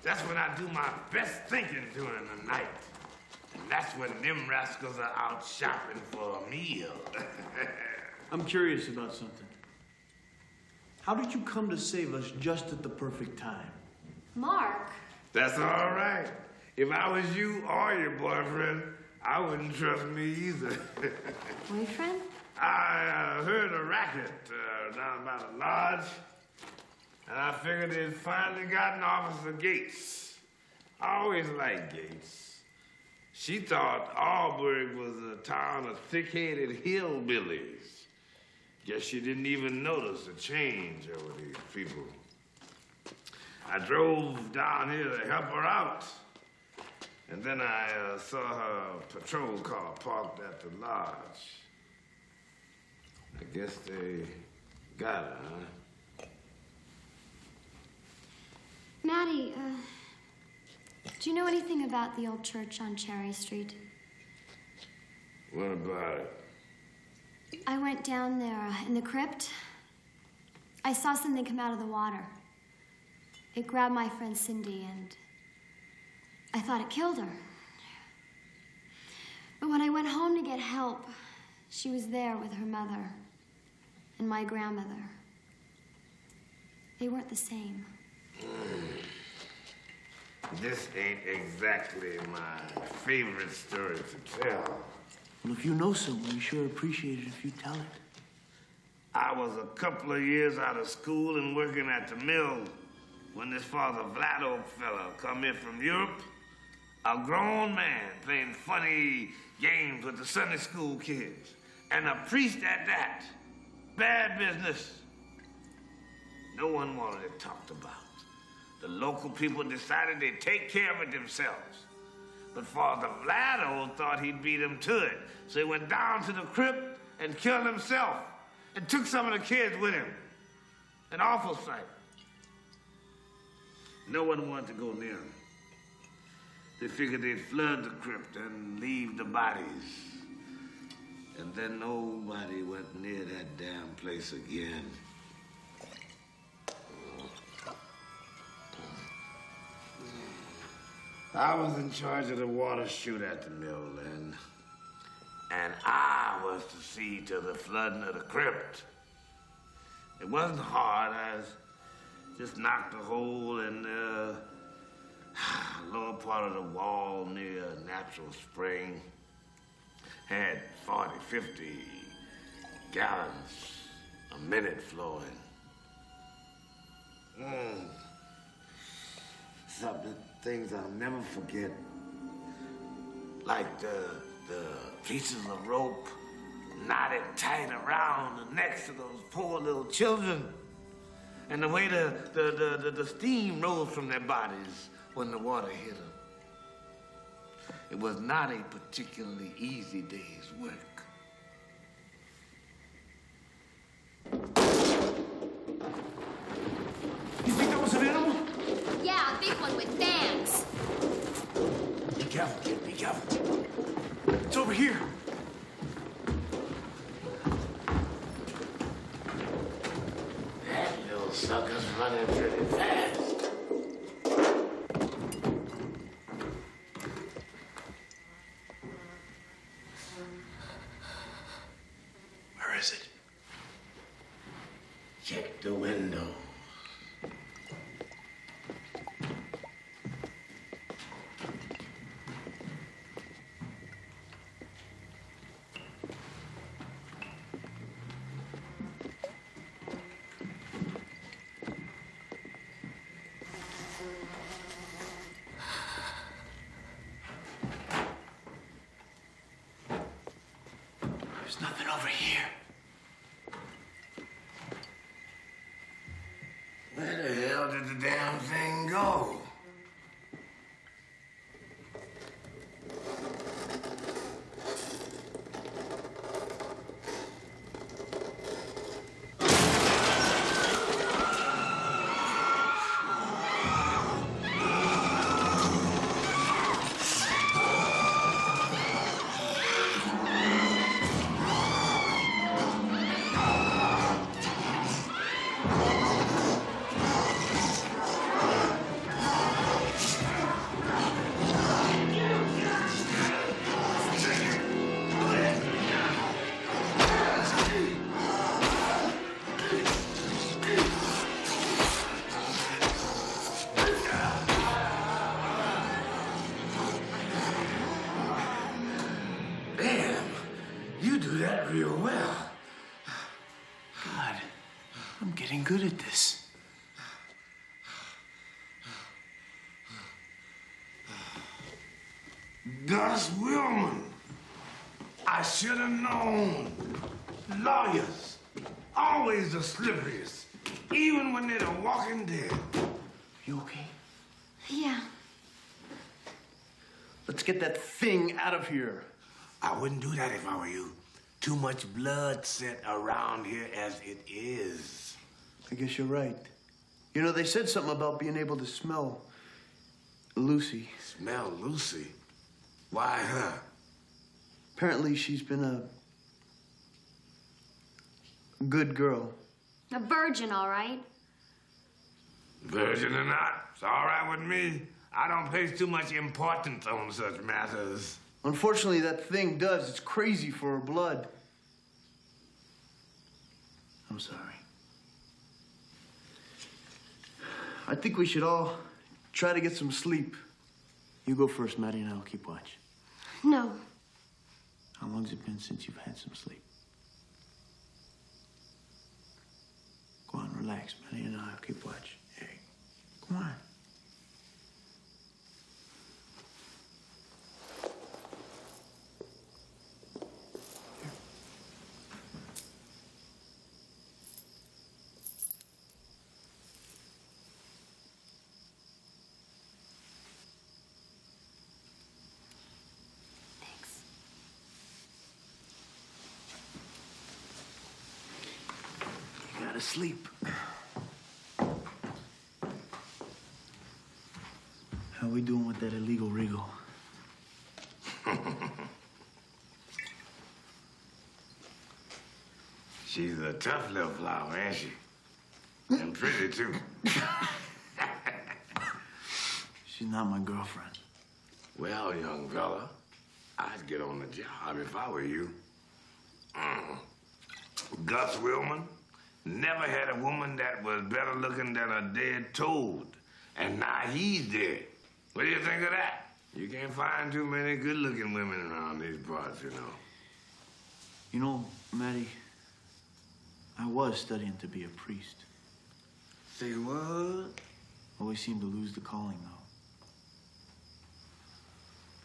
B: that's when I do my best thinking during the night. And that's when them rascals are out shopping for a meal.
M: I'm curious about something. How did you come to save us just at the perfect time?
G: Mark.
B: That's all right. If I was you or your boyfriend, I wouldn't trust me either.
G: Boyfriend?
B: I heard a racket down by the lodge, and I figured they'd finally gotten Officer Gates. I always liked Gates. She thought Alburg was a town of thick-headed hillbillies. Guess she didn't even notice the change over these people. I drove down here to help her out. And then I saw her patrol car parked at the lodge. I guess they got her, huh?
G: Maddie, do you know anything about the old church on Cherry Street?
B: What about it?
G: I went down there in the crypt. I saw something come out of the water. It grabbed my friend Cindy, and I thought it killed her. But when I went home to get help, she was there with her mother and my grandmother. They weren't the same.
B: This ain't exactly my favorite story to tell.
M: Well, if you know someone, we sure appreciate it if you tell it.
B: I was a couple of years out of school and working at the mill when this Father Vlado fella come in from Europe. A grown man playing funny games with the Sunday school kids. And a priest at that. Bad business. No one wanted it talked about. The local people decided they'd take care of it themselves. But Father Vlado thought he'd beat him to it. So he went down to the crypt and killed himself. and took some of the kids with him. An awful sight. No one wanted to go near him. They figured they'd flood the crypt and leave the bodies. And then nobody went near that damn place again. I was in charge of the water chute at the mill then. And I was to see to the flooding of the crypt. It wasn't hard. I just knocked a hole in the lower part of the wall near a natural spring. Had 40, 50 gallons a minute flowing. Something, things I'll never forget. Like the pieces of rope knotted tight around the necks of those poor little children. And the way the steam rose from their bodies when the water hit them. It was not a particularly easy day's work. You think that was an animal?
G: Yeah, a big one with fangs.
B: Be careful, kid, be careful. It's over here. That little sucker's running pretty fast.
N: Where is it?
B: Check the window.
N: There's nothing over here.
B: Where the hell did the damn thing go? Real well.
N: God, I'm getting good at this.
B: Gus Willman. I should have known. Lawyers, always the slipperiest, even when they're the walking dead.
N: You okay?
G: Yeah.
N: Let's get that thing out of here.
B: I wouldn't do that if I were you. Too much blood set around here as it is.
M: I guess you're right. You know, they said something about being able to smell Lucy.
B: Smell Lucy? Why her?
M: Apparently she's been a good girl.
G: A virgin, all right?
B: Virgin or not, it's all right with me. I don't place too much importance on such matters.
M: Unfortunately, that thing does. It's crazy for her blood. I'm sorry. I think we should all try to get some sleep. You go first, Maddie, and I'll keep watch.
G: No.
M: How long's it been since you've had some sleep? Go on, relax, Maddie, and I'll keep watch. Hey, come on.
N: to sleep. How we doing with that illegal regal?
B: She's a tough little flower, ain't she? And pretty, too.
N: She's not my girlfriend.
B: Well, young fella, I'd get on the job if I were you. Gus Wilman never had a woman that was better looking than a dead toad. And now he's dead. What do you think of that? You can't find too many good-looking women around these parts, you know.
N: You know, Maddie, I was studying to be a priest.
B: Say what?
N: Always seemed to lose the calling,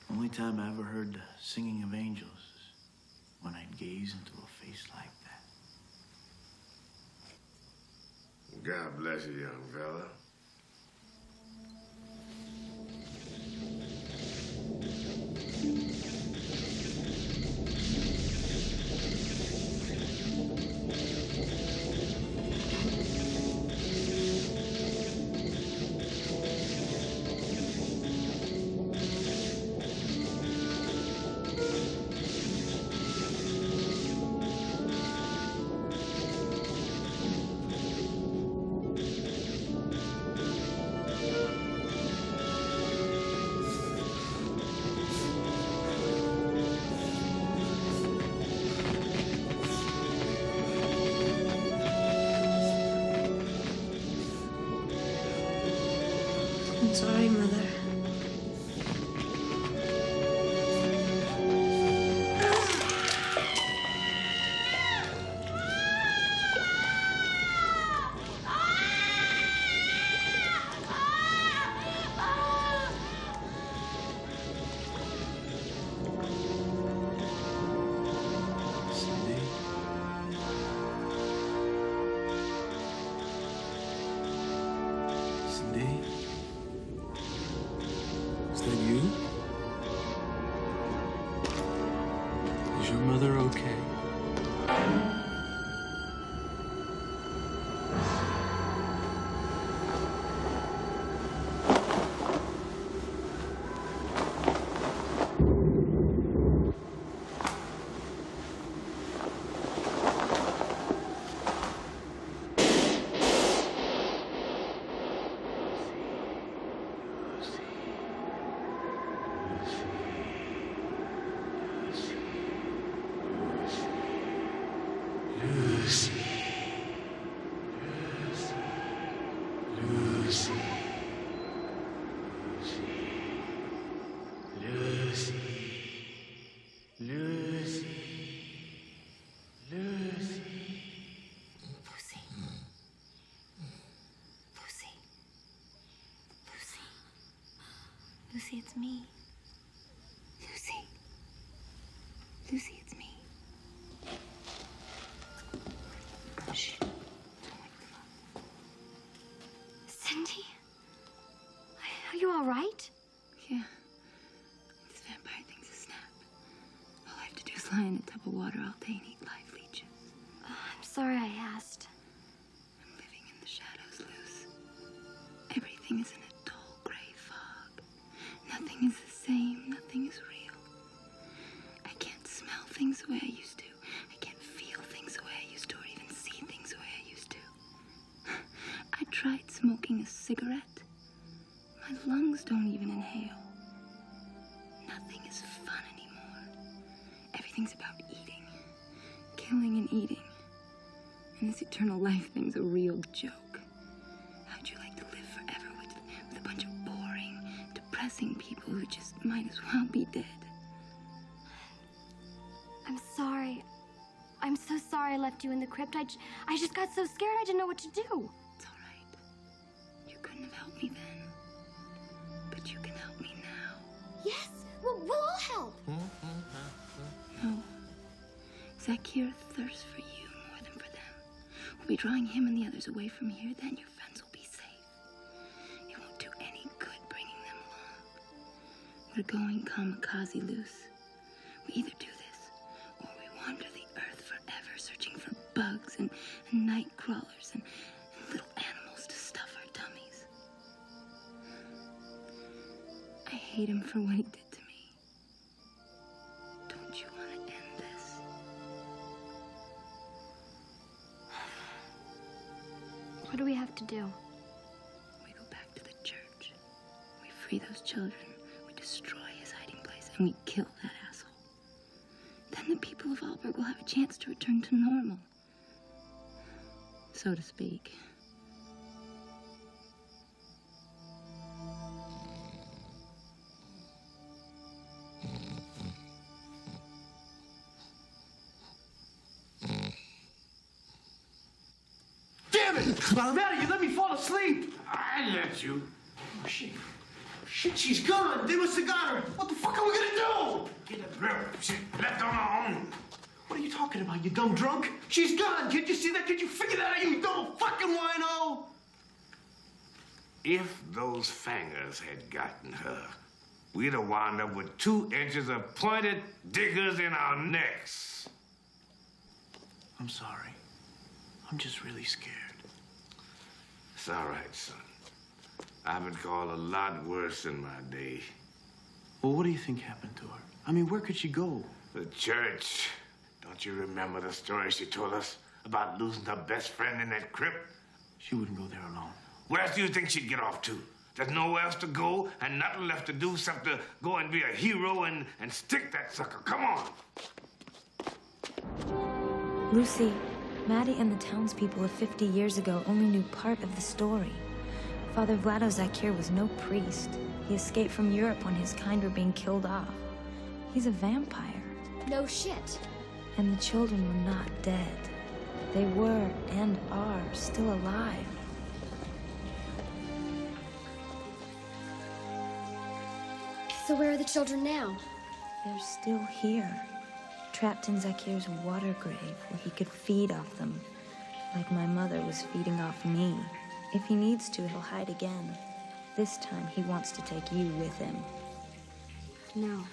N: though. Only time I ever heard the singing of angels is when I'd gaze into a face like that.
B: God bless you, young fella.
A: I'm sorry, Mother.
Q: Is that you? Is your mother okay?
G: Lucy, it's me. Lucy. Lucy, it's me. Shh. Cindy? Are you all right?
L: Yeah. This vampire thing's a snap. All I have to do is lie in a tub of water all day and eat live leeches.
G: I'm sorry I asked.
L: I'm living in the shadows, Luce. Everything is in a dull gray fog. Nothing is the same. Nothing is real. I can't smell things the way I used to. I can't feel things the way I used to, or even see things the way I used to. I tried smoking a cigarette. My lungs don't even inhale. Nothing is fun anymore. Everything's about eating. Killing and eating. And this eternal life thing's a real joke. How'd you like to live forever with a bunch of boring, depressing people who just might as well be dead?
G: I'm sorry. I'm so sorry I left you in the crypt. I just got so scared I didn't know what to do.
L: It's all right. You couldn't have helped me then. But you can help me now.
G: Yes, we'll all help.
L: No. Zakir thirsts for you more than for them. We'll be drawing him and the others away from here. Then your friends will be safe. It won't do any good bringing them along. We're going kamikaze loose. We either do this, or we wander the earth forever searching for bugs and night crawlers and little animals to stuff our tummies. I hate him for what he did to me. Don't you want to end this?
G: What do we have to do?
L: We go back to the church. We free those children. We destroy his hiding place. And we kill that asshole. Then the people of Alberg will have a chance to return to normal. So to speak.
N: Damn it! Maddie, you let me fall asleep!
B: I let you.
N: Oh, shit. Shit, she's gone! They must have got her! What the fuck are we gonna do?
B: Get a grip. She left on her own.
N: What are you talking about, you dumb drunk? She's gone! Can't you see that? Can't you figure that out, you dumb fucking wino?
B: If those fangers had gotten her, we'd have wound up with 2 inches of pointed diggers in our necks.
N: I'm sorry. I'm just really scared.
B: It's all right, son. I've been called a lot worse in my day.
N: Well, what do you think happened to her? I mean, where could she go?
B: The church. Don't you remember the story she told us about losing her best friend in that crypt?
N: She wouldn't go there alone.
B: Where else do you think she'd get off to? There's nowhere else to go and nothing left to do except to go and be a hero and stick that sucker. Come on.
F: Lucy, Maddie and the townspeople of 50 years ago only knew part of the story. Father Vlado Zakir was no priest. He escaped from Europe when his kind were being killed off. He's a vampire.
G: No shit.
F: And the children were not dead. They were, and are, still alive.
G: So where are the children now?
F: They're still here, trapped in Zakir's water grave where he could feed off them, like my mother was feeding off me. If he needs to, he'll hide again. This time, he wants to take you with him.
G: No.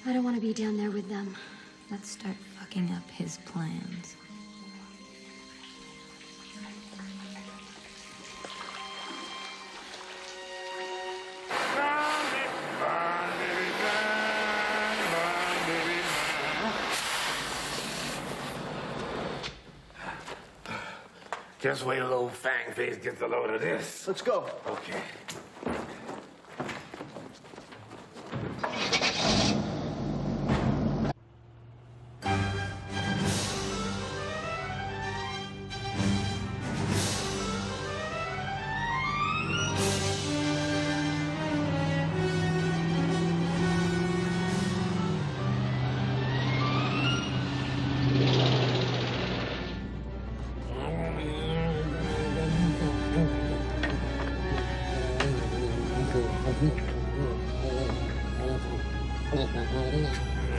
G: I don't want to be down there with them.
F: Let's start fucking up his plans.
B: Just wait till old Fang Face gets a load of this.
N: Let's go.
B: Okay.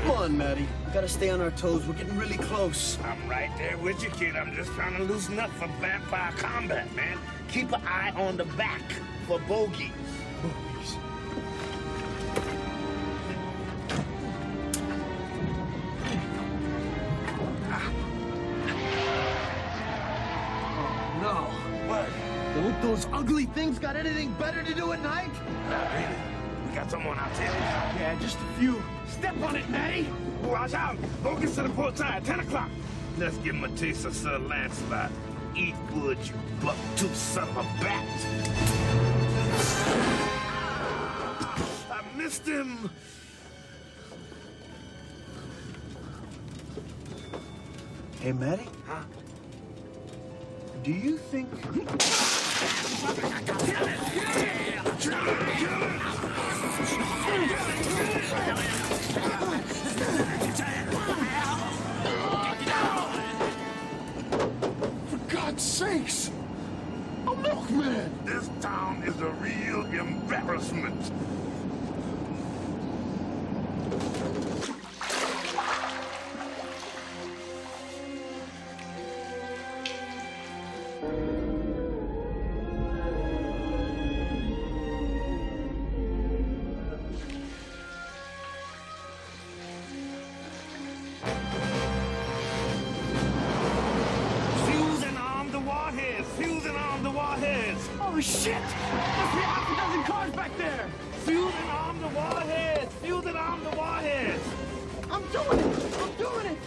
N: Come on, Maddie. We gotta stay on our toes. We're getting really close.
B: I'm right there with you, kid. I'm just trying to loosen up for vampire combat, man. Keep an eye on the back for bogeys.
N: Bogeys. Oh, no.
B: What?
N: Don't those ugly things got anything better to do at night?
B: Not really. We got someone out there.
N: Yeah, just a few. Step on it, Maddie!
B: Watch out! Bogeys to the port side, 10 o'clock. Let's give him a taste of Sir Lancelot. Eat wood, you buck-toothed son of a bat. I missed him.
N: Hey, Maddie?
B: Huh?
N: Do you think...
B: For God's sakes! A milkman! This town is a real embarrassment. Oh, shit! Must be half a dozen cars back there! Fueled and armed the warheads! Fueled and armed the warheads! I'm doing it! I'm doing it!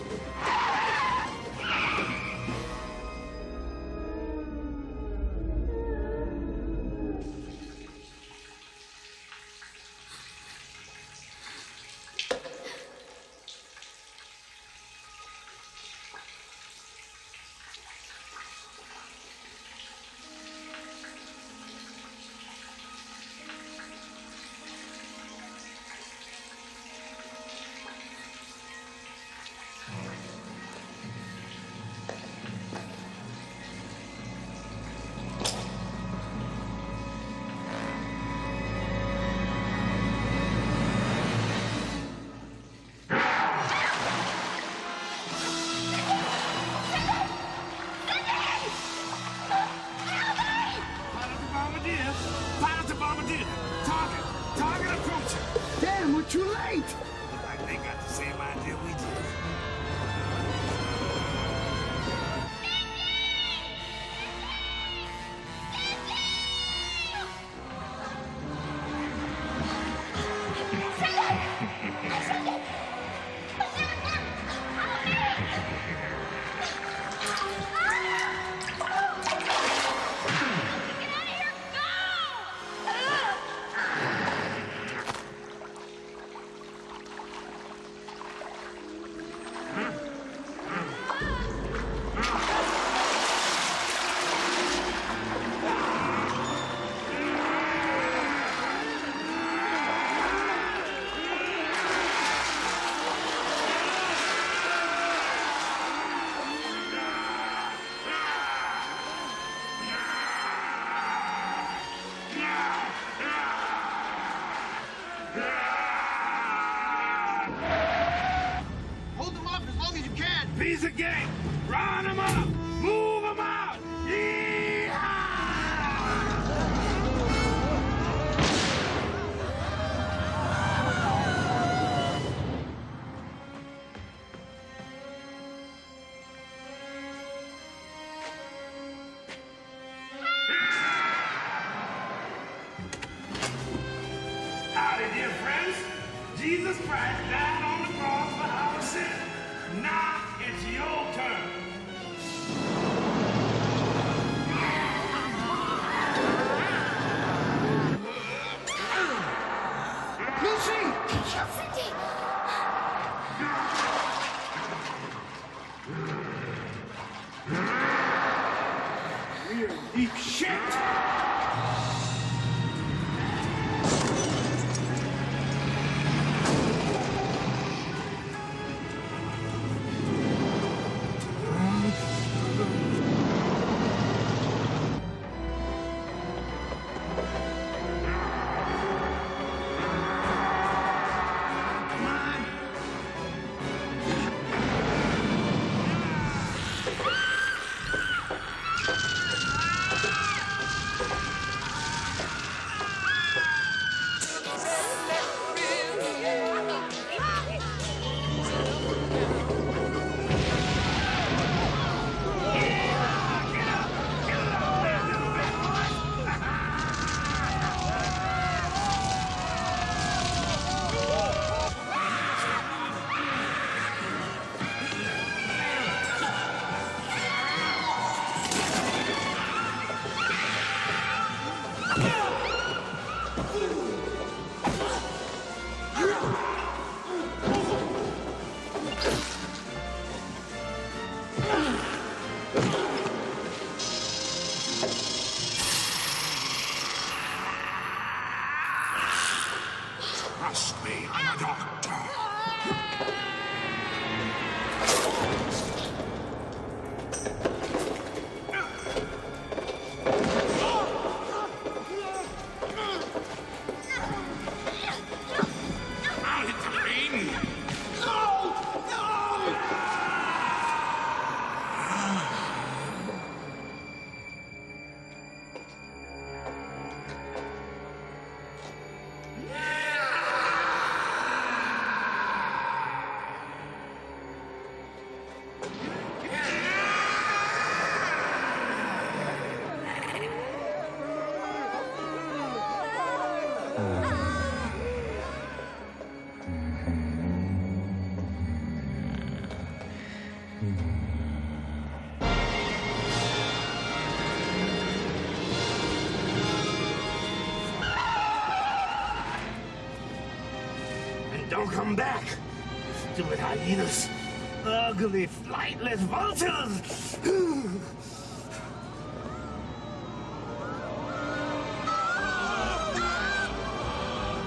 B: Too late! Looks like they got the same idea we did. Piece of gang! Round them up! Move them out! Howdy, dear friends. Jesus Christ died on the cross for our sins. Now it's your turn. Lucy!
G: Cindy!
B: We're in deep shit! don't come back. Stupid hyenas. Ugly, flightless vultures.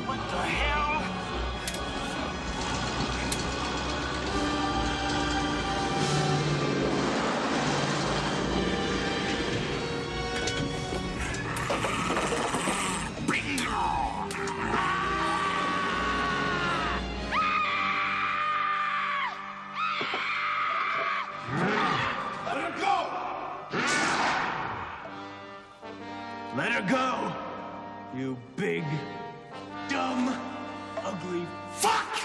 B: What the hell?
N: Let her go, you big, dumb, ugly fuck!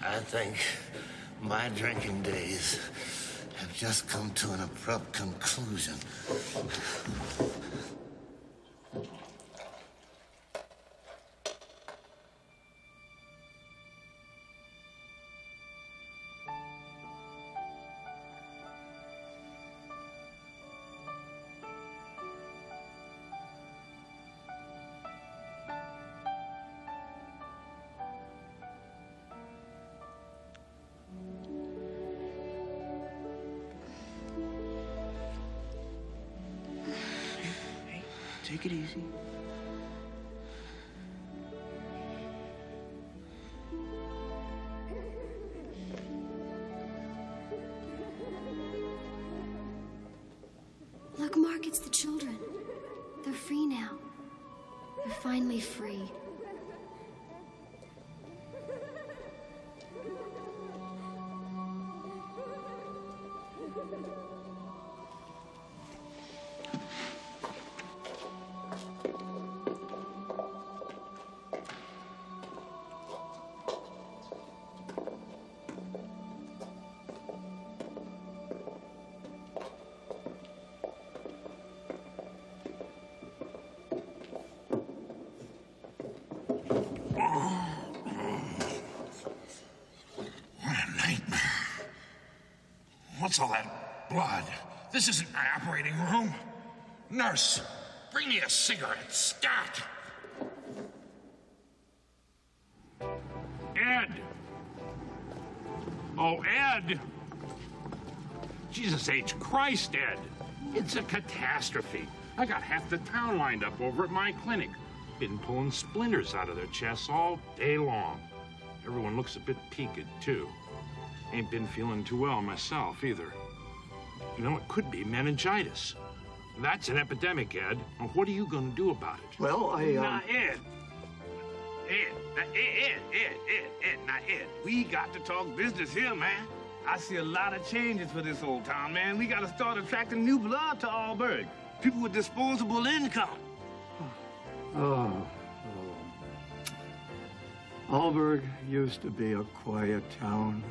B: I think my drinking days have just come to an abrupt conclusion.
N: Take it easy.
G: Look, Mark, it's the children. They're free now. They're finally free.
D: What's all that blood? This isn't my operating room. Nurse, bring me a cigarette, stat.
B: Ed!
H: Oh, Ed! Jesus H. Christ, Ed. It's a catastrophe. I got half the town lined up over at my clinic. Been pulling splinters out of their chests all day long. Everyone looks a bit peaked, too. Ain't been feeling too well myself, either. You know, it could be meningitis. That's an epidemic, Ed. Now, what are you going to do about it?
I: Well,
H: Now, Ed. Now, Ed, we got to talk business here, man.
B: I see a lot of changes for this old town, man. We got to start attracting new blood to Allberg. People with disposable income.
I: Allberg used to be a quiet town.